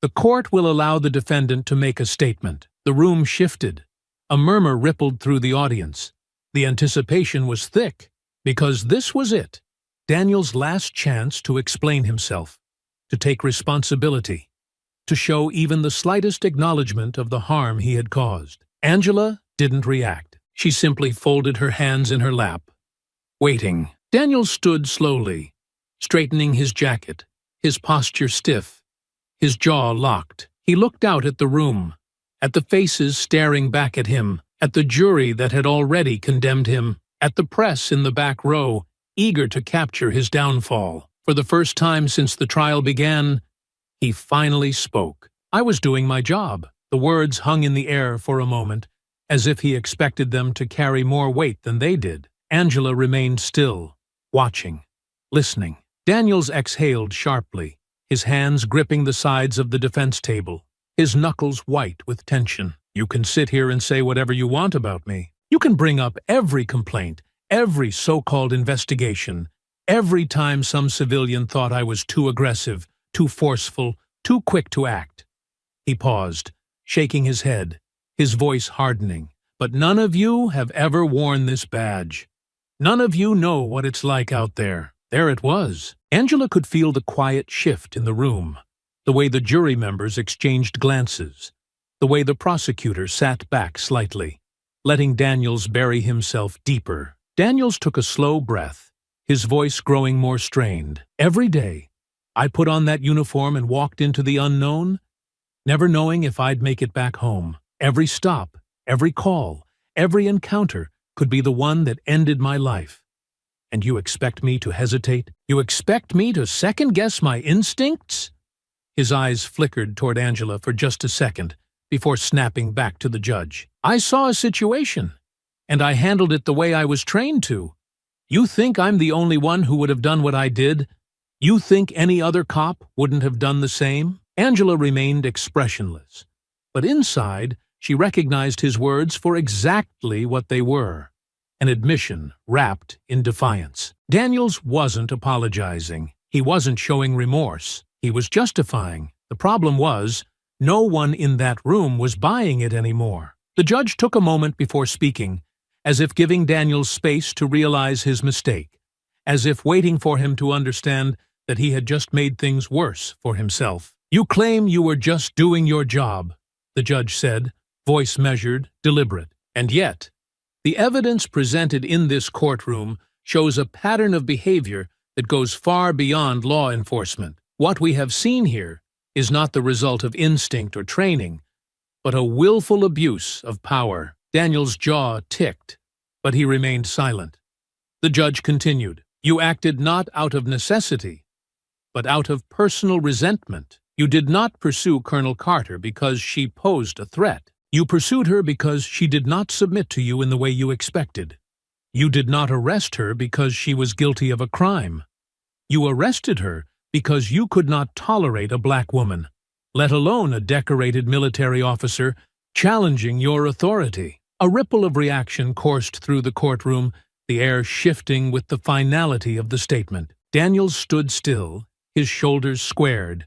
"the court will allow the defendant to make a statement." The room shifted. A murmur rippled through the audience. The anticipation was thick, because this was it, Daniel's last chance to explain himself, to take responsibility, to show even the slightest acknowledgement of the harm he had caused. Angela didn't react. She simply folded her hands in her lap, waiting. Daniel stood slowly, straightening his jacket, his posture stiff, his jaw locked. He looked out at the room, at the faces staring back at him, at the jury that had already condemned him, at the press in the back row, eager to capture his downfall. For the first time since the trial began, he finally spoke. "I was doing my job." The words hung in the air for a moment, as if he expected them to carry more weight than they did. Angela remained still, watching, listening. Daniels exhaled sharply, his hands gripping the sides of the defense table, his knuckles white with tension. "You can sit here and say whatever you want about me. You can bring up every complaint, every so-called investigation, every time some civilian thought I was too aggressive, too forceful, too quick to act." He paused, shaking his head, his voice hardening. "But none of you have ever worn this badge. None of you know what it's like out there." There it was. Angela could feel the quiet shift in the room, the way the jury members exchanged glances, the way the prosecutor sat back slightly, letting Daniels bury himself deeper. Daniels took a slow breath, his voice growing more strained. "Every day, I put on that uniform and walked into the unknown, never knowing if I'd make it back home. Every stop, every call, every encounter could be the one that ended my life. And you expect me to hesitate? You expect me to second-guess my instincts?" His eyes flickered toward Angela for just a second, before snapping back to the judge. "I saw a situation, and I handled it the way I was trained to. You think I'm the only one who would have done what I did? You think any other cop wouldn't have done the same?" Angela remained expressionless, but inside she recognized his words for exactly what they were, an admission wrapped in defiance. Daniels wasn't apologizing. He wasn't showing remorse. He was justifying. The problem was, no one in that room was buying it anymore. The judge took a moment before speaking, as if giving Daniels space to realize his mistake, as if waiting for him to understand that he had just made things worse for himself. "You claim you were just doing your job," the judge said, voice measured, deliberate. "And yet, the evidence presented in this courtroom shows a pattern of behavior that goes far beyond law enforcement. What we have seen here is not the result of instinct or training, but a willful abuse of power." Daniel's jaw ticked, but he remained silent. The judge continued, "You acted not out of necessity, but out of personal resentment. You did not pursue Colonel Carter because she posed a threat. You pursued her because she did not submit to you in the way you expected. You did not arrest her because she was guilty of a crime. You arrested her because you could not tolerate a black woman, let alone a decorated military officer, challenging your authority." A ripple of reaction coursed through the courtroom, the air shifting with the finality of the statement. Daniels stood still, his shoulders squared,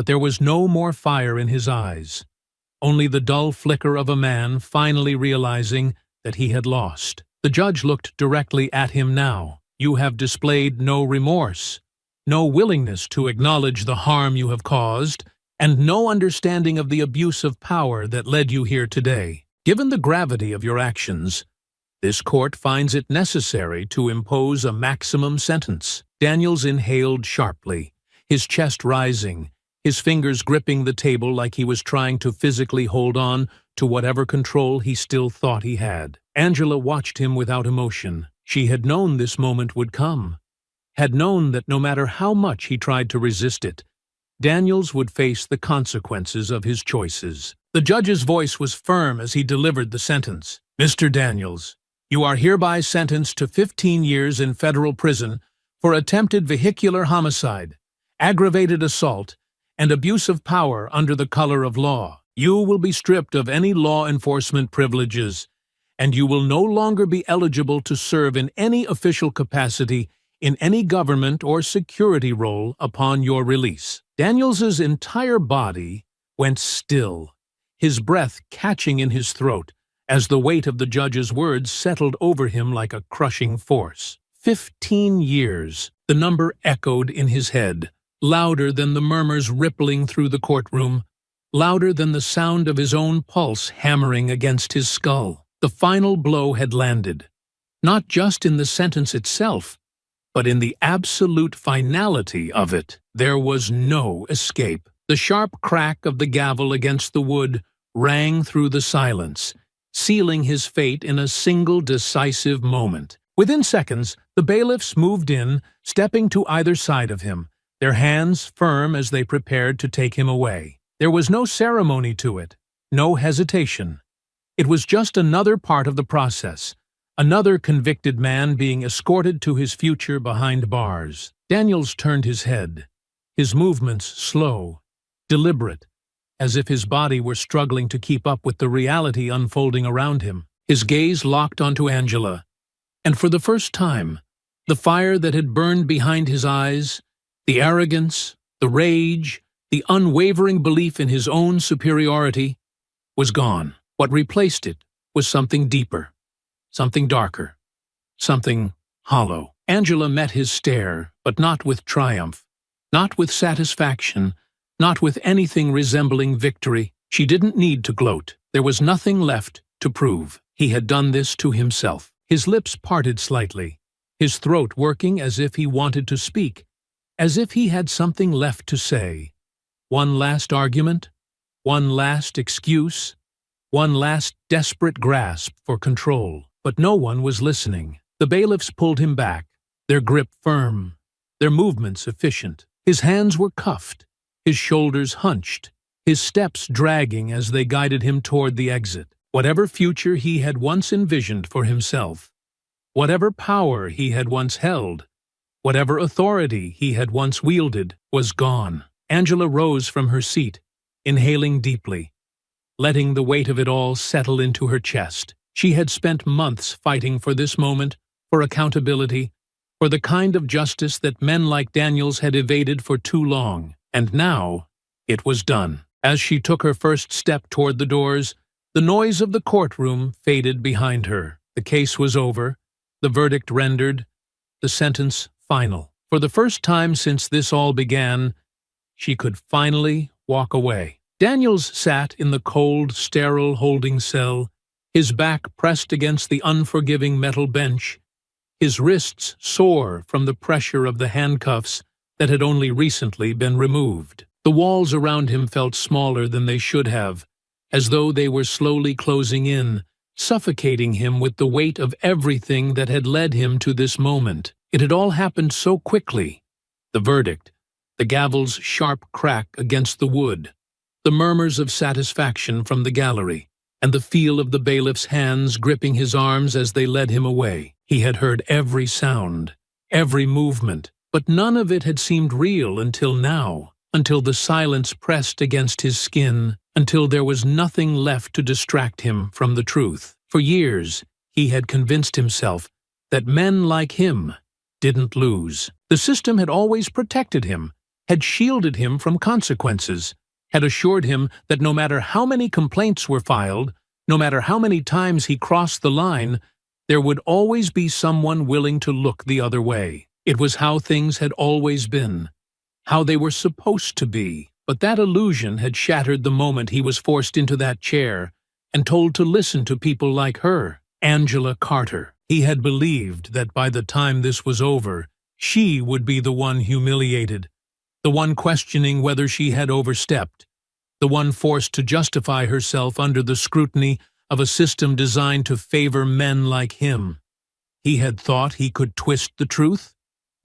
but there was no more fire in his eyes, only the dull flicker of a man finally realizing that he had lost. The judge looked directly at him now. "You have displayed no remorse, no willingness to acknowledge the harm you have caused, and no understanding of the abuse of power that led you here today. Given the gravity of your actions, this court finds it necessary to impose a maximum sentence." Daniels inhaled sharply, his chest rising, his fingers gripping the table like he was trying to physically hold on to whatever control he still thought he had. Angela watched him without emotion. She had known this moment would come, had known that no matter how much he tried to resist it, Daniels would face the consequences of his choices. The judge's voice was firm as he delivered the sentence. "Mr. Daniels, you are hereby sentenced to 15 years in federal prison for attempted vehicular homicide, aggravated assault, and abuse of power under the color of law. You will be stripped of any law enforcement privileges, and you will no longer be eligible to serve in any official capacity in any government or security role upon your release." Daniels's entire body went still, his breath catching in his throat as the weight of the judge's words settled over him like a crushing force. 15 years, the number echoed in his head, louder than the murmurs rippling through the courtroom, louder than the sound of his own pulse hammering against his skull. The final blow had landed, not just in the sentence itself, but in the absolute finality of it. There was no escape. The sharp crack of the gavel against the wood rang through the silence, sealing his fate in a single decisive moment. Within seconds, the bailiffs moved in, stepping to either side of him, their hands firm as they prepared to take him away. There was no ceremony to it, no hesitation. It was just another part of the process, another convicted man being escorted to his future behind bars. Daniels turned his head, his movements slow, deliberate, as if his body were struggling to keep up with the reality unfolding around him. His gaze locked onto Angela, and for the first time, the fire that had burned behind his eyes, the arrogance, the rage, the unwavering belief in his own superiority, was gone. What replaced it was something deeper, something darker, something hollow. Angela met his stare, but not with triumph, not with satisfaction, not with anything resembling victory. She didn't need to gloat. There was nothing left to prove. He had done this to himself. His lips parted slightly, his throat working as if he wanted to speak, as if he had something left to say. One last argument, one last excuse, one last desperate grasp for control. But no one was listening. The bailiffs pulled him back, their grip firm, their movements efficient. His hands were cuffed, his shoulders hunched, his steps dragging as they guided him toward the exit. Whatever future he had once envisioned for himself, whatever power he had once held, whatever authority he had once wielded, was gone. Angela rose from her seat, inhaling deeply, letting the weight of it all settle into her chest. She had spent months fighting for this moment, for accountability, for the kind of justice that men like Daniels had evaded for too long. And now, it was done. As she took her first step toward the doors, the noise of the courtroom faded behind her. The case was over, the verdict rendered, the sentence final. For the first time since this all began, she could finally walk away. Daniels sat in the cold, sterile holding cell, his back pressed against the unforgiving metal bench, his wrists sore from the pressure of the handcuffs that had only recently been removed. The walls around him felt smaller than they should have, as though they were slowly closing in, suffocating him with the weight of everything that had led him to this moment. It had all happened so quickly. The verdict, the gavel's sharp crack against the wood, the murmurs of satisfaction from the gallery, and the feel of the bailiff's hands gripping his arms as they led him away. He had heard every sound, every movement, but none of it had seemed real until now, until the silence pressed against his skin, until there was nothing left to distract him from the truth. For years, he had convinced himself that men like him didn't lose. The system had always protected him, had shielded him from consequences, had assured him that no matter how many complaints were filed, no matter how many times he crossed the line, there would always be someone willing to look the other way. It was how things had always been, how they were supposed to be. But that illusion had shattered the moment he was forced into that chair and told to listen to people like her, Angela Carter. He had believed that by the time this was over, she would be the one humiliated, the one questioning whether she had overstepped, the one forced to justify herself under the scrutiny of a system designed to favor men like him. He had thought he could twist the truth,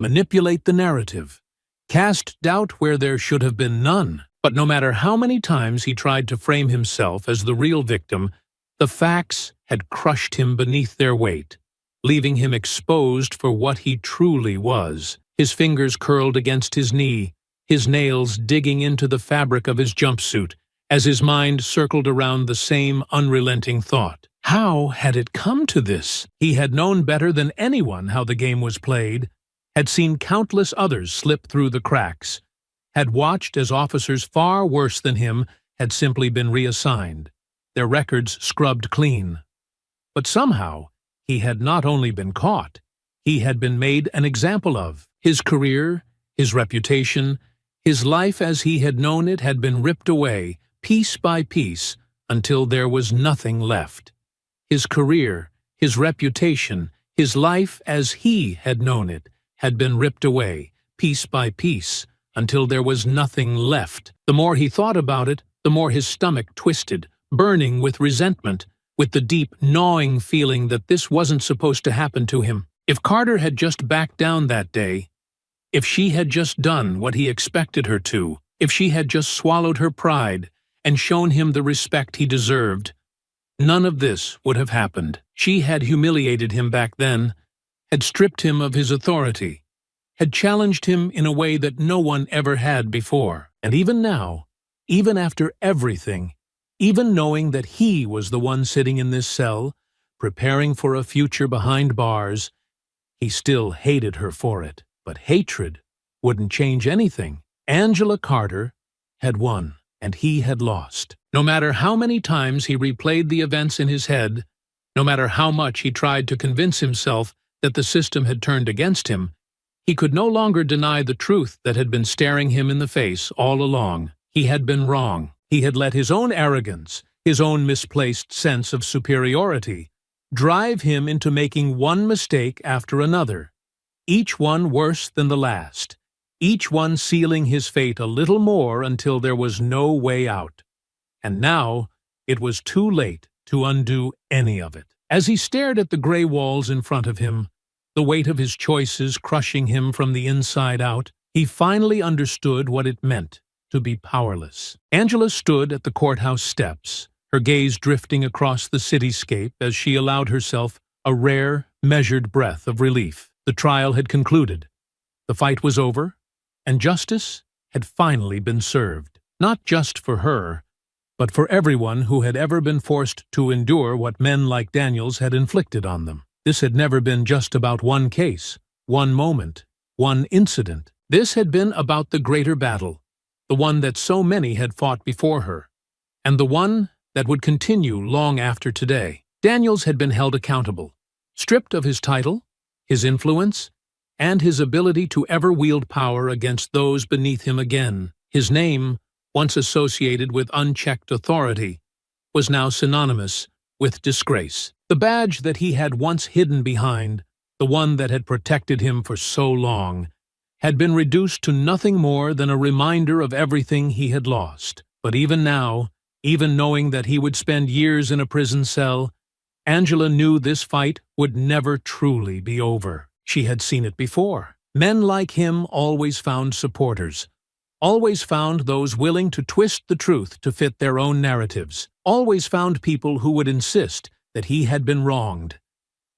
manipulate the narrative, cast doubt where there should have been none. But no matter how many times he tried to frame himself as the real victim, the facts had crushed him beneath their weight, leaving him exposed for what he truly was. His fingers curled against his knee, his nails digging into the fabric of his jumpsuit, as his mind circled around the same unrelenting thought. How had it come to this? He had known better than anyone how the game was played, had seen countless others slip through the cracks, had watched as officers far worse than him had simply been reassigned, their records scrubbed clean. But somehow, he had not only been caught, he had been made an example of. His career, his reputation, his life as he had known it had been ripped away, piece by piece, until there was nothing left. His career, his reputation, his life as he had known it, had been ripped away, piece by piece, until there was nothing left. The more he thought about it, the more his stomach twisted, burning with resentment, with the deep, gnawing feeling that this wasn't supposed to happen to him. If Carter had just backed down that day, if she had just done what he expected her to, if she had just swallowed her pride and shown him the respect he deserved, none of this would have happened. She had humiliated him back then, had stripped him of his authority, had challenged him in a way that no one ever had before. And even now, even after everything, even knowing that he was the one sitting in this cell, preparing for a future behind bars, he still hated her for it. But hatred wouldn't change anything. Angela Carter had won, and he had lost. No matter how many times he replayed the events in his head, no matter how much he tried to convince himself that the system had turned against him, he could no longer deny the truth that had been staring him in the face all along. He had been wrong. He had let his own arrogance, his own misplaced sense of superiority, drive him into making one mistake after another, each one worse than the last, each one sealing his fate a little more until there was no way out. And now it was too late to undo any of it. As he stared at the gray walls in front of him, the weight of his choices crushing him from the inside out, he finally understood what it meant to be powerless. Angela stood at the courthouse steps, her gaze drifting across the cityscape as she allowed herself a rare, measured breath of relief. The trial had concluded. The fight was over, and justice had finally been served. Not just for her, but for everyone who had ever been forced to endure what men like Daniels had inflicted on them. This had never been just about one case, one moment, one incident. This had been about the greater battle, the one that so many had fought before her, and the one that would continue long after today. Daniels had been held accountable, stripped of his title, his influence, and his ability to ever wield power against those beneath him again. His name, once associated with unchecked authority, was now synonymous with disgrace. The badge that he had once hidden behind, the one that had protected him for so long, had been reduced to nothing more than a reminder of everything he had lost. But even now, even knowing that he would spend years in a prison cell, Angela knew this fight would never truly be over. She had seen it before. Men like him always found supporters, always found those willing to twist the truth to fit their own narratives, always found people who would insist that he had been wronged,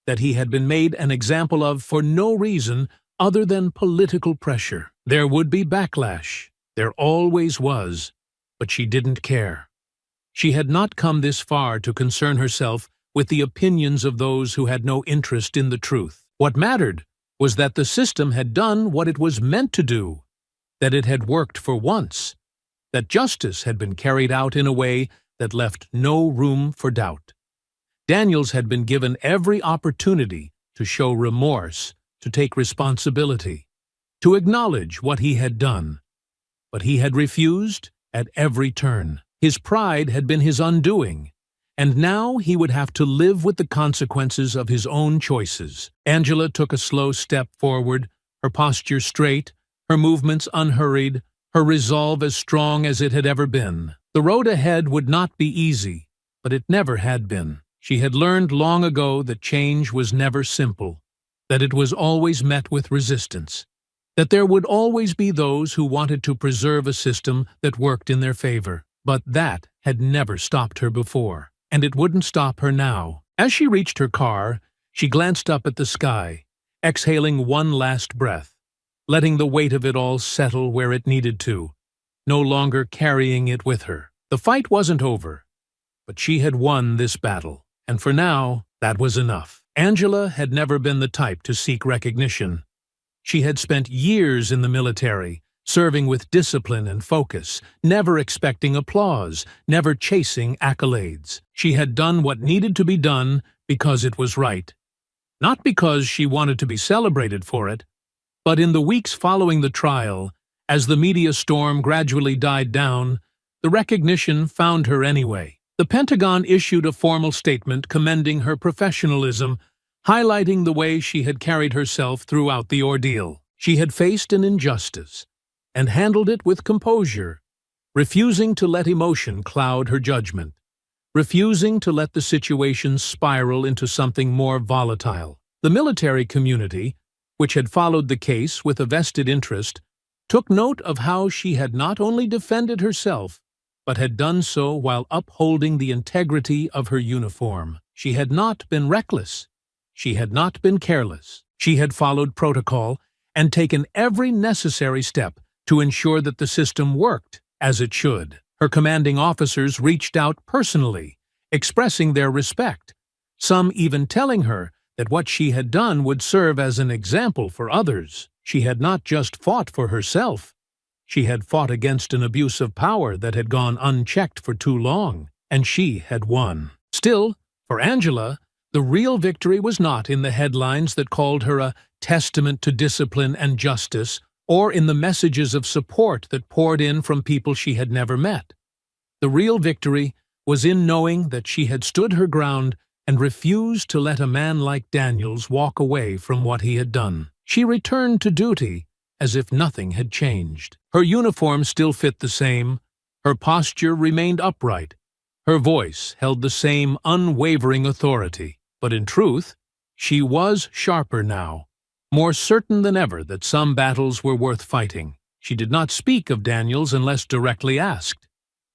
that he had been made an example of for no reason other than political pressure. There would be backlash. There always was. But she didn't care. She had not come this far to concern herself with the opinions of those who had no interest in the truth. What mattered was that the system had done what it was meant to do, that it had worked for once, that justice had been carried out in a way that left no room for doubt. Daniels had been given every opportunity to show remorse, to take responsibility, to acknowledge what he had done. But he had refused at every turn. His pride had been his undoing, and now he would have to live with the consequences of his own choices. Angela took a slow step forward, her posture straight, her movements unhurried, her resolve as strong as it had ever been. The road ahead would not be easy, but it never had been. She had learned long ago that change was never simple, that it was always met with resistance, that there would always be those who wanted to preserve a system that worked in their favor. But that had never stopped her before, and it wouldn't stop her now. As she reached her car, she glanced up at the sky, exhaling one last breath, letting the weight of it all settle where it needed to, no longer carrying it with her. The fight wasn't over, but she had won this battle, and for now, that was enough. Angela had never been the type to seek recognition. She had spent years in the military, serving with discipline and focus, never expecting applause, never chasing accolades. She had done what needed to be done because it was right, not because she wanted to be celebrated for it. But in the weeks following the trial, as the media storm gradually died down, the recognition found her anyway. The Pentagon issued a formal statement commending her professionalism, highlighting the way she had carried herself throughout the ordeal. She had faced an injustice and handled it with composure, refusing to let emotion cloud her judgment, refusing to let the situation spiral into something more volatile. The military community, which had followed the case with a vested interest, took note of how she had not only defended herself, but had done so while upholding the integrity of her uniform. She had not been reckless. She had not been careless. She had followed protocol and taken every necessary step to ensure that the system worked as it should. Her commanding officers reached out personally, expressing their respect, some even telling her that what she had done would serve as an example for others. She had not just fought for herself. She had fought against an abuse of power that had gone unchecked for too long, and she had won. Still, for Angela, the real victory was not in the headlines that called her a testament to discipline and justice, or in the messages of support that poured in from people she had never met. The real victory was in knowing that she had stood her ground and refused to let a man like Daniels walk away from what he had done. She returned to duty as if nothing had changed. Her uniform still fit the same, her posture remained upright, her voice held the same unwavering authority. But in truth, she was sharper now, more certain than ever that some battles were worth fighting. She did not speak of Daniels unless directly asked,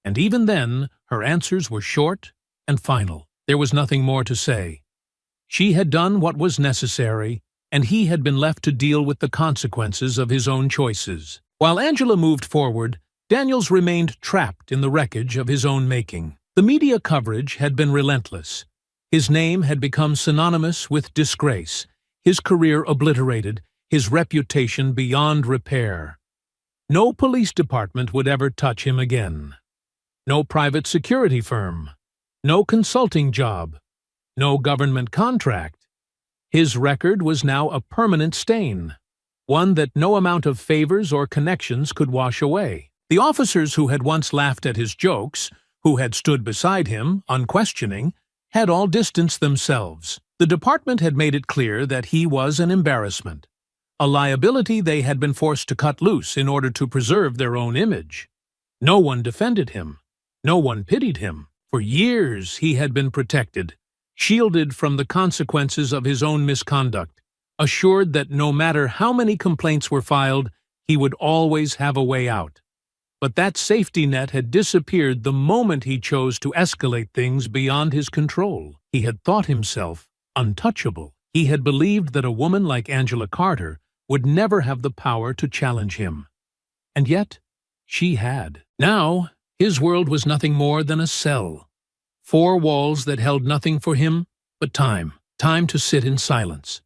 and even then her answers were short and final. There was nothing more to say. She had done what was necessary, and he had been left to deal with the consequences of his own choices. While Angela moved forward, Daniels remained trapped in the wreckage of his own making. The media coverage had been relentless. His name had become synonymous with disgrace, his career obliterated, his reputation beyond repair. No police department would ever touch him again. No private security firm. No consulting job. No government contract. His record was now a permanent stain, one that no amount of favors or connections could wash away. The officers who had once laughed at his jokes, who had stood beside him, unquestioning, had all distanced themselves. The department had made it clear that he was an embarrassment, a liability they had been forced to cut loose in order to preserve their own image. No one defended him. No one pitied him. For years he had been protected, shielded from the consequences of his own misconduct, assured that no matter how many complaints were filed, he would always have a way out. But that safety net had disappeared the moment he chose to escalate things beyond his control. He had thought himself untouchable. He had believed that a woman like Angela Carter would never have the power to challenge him. And yet, she had. Now, his world was nothing more than a cell. 4 walls that held nothing for him but time. Time to sit in silence.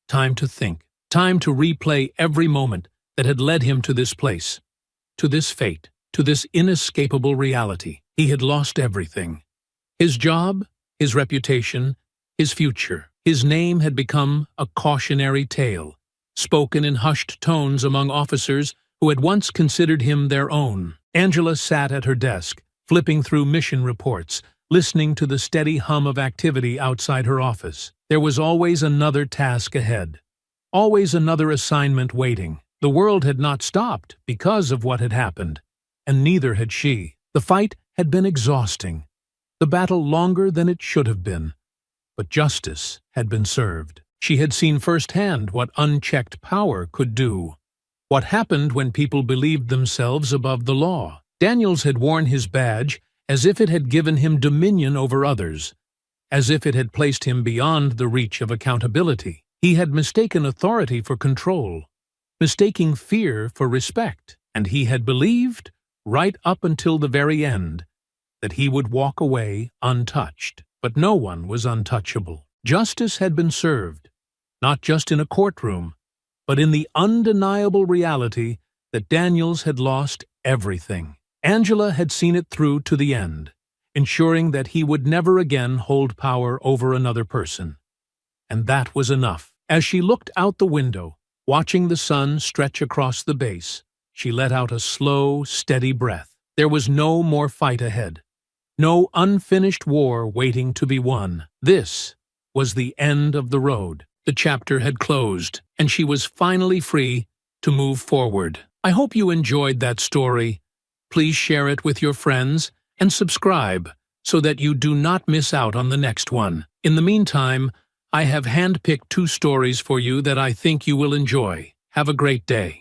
Time to think. Time to replay every moment, that had led him to this place, to this fate, to this inescapable reality. He had lost everything. His job, his reputation, his future. His name had become a cautionary tale, spoken in hushed tones among officers who had once considered him their own. Angela sat at her desk, flipping through mission reports, listening to the steady hum of activity outside her office. There was always another task ahead, always another assignment waiting. The world had not stopped because of what had happened, and neither had she. The fight had been exhausting, the battle longer than it should have been, but justice had been served. She had seen firsthand what unchecked power could do, what happened when people believed themselves above the law. Daniels had worn his badge as if it had given him dominion over others, as if it had placed him beyond the reach of accountability. He had mistaken authority for control, mistaking fear for respect, and he had believed, right up until the very end, that he would walk away untouched. But no one was untouchable. Justice had been served, not just in a courtroom, but in the undeniable reality that Daniels had lost everything. Angela had seen it through to the end, ensuring that he would never again hold power over another person. And that was enough. As she looked out the window, watching the sun stretch across the base, she let out a slow, steady breath. There was no more fight ahead. No unfinished war waiting to be won. This was the end of the road. The chapter had closed, and she was finally free to move forward. I hope you enjoyed that story. Please share it with your friends and subscribe so that you do not miss out on the next one. In the meantime, I have handpicked 2 stories for you that I think you will enjoy. Have a great day.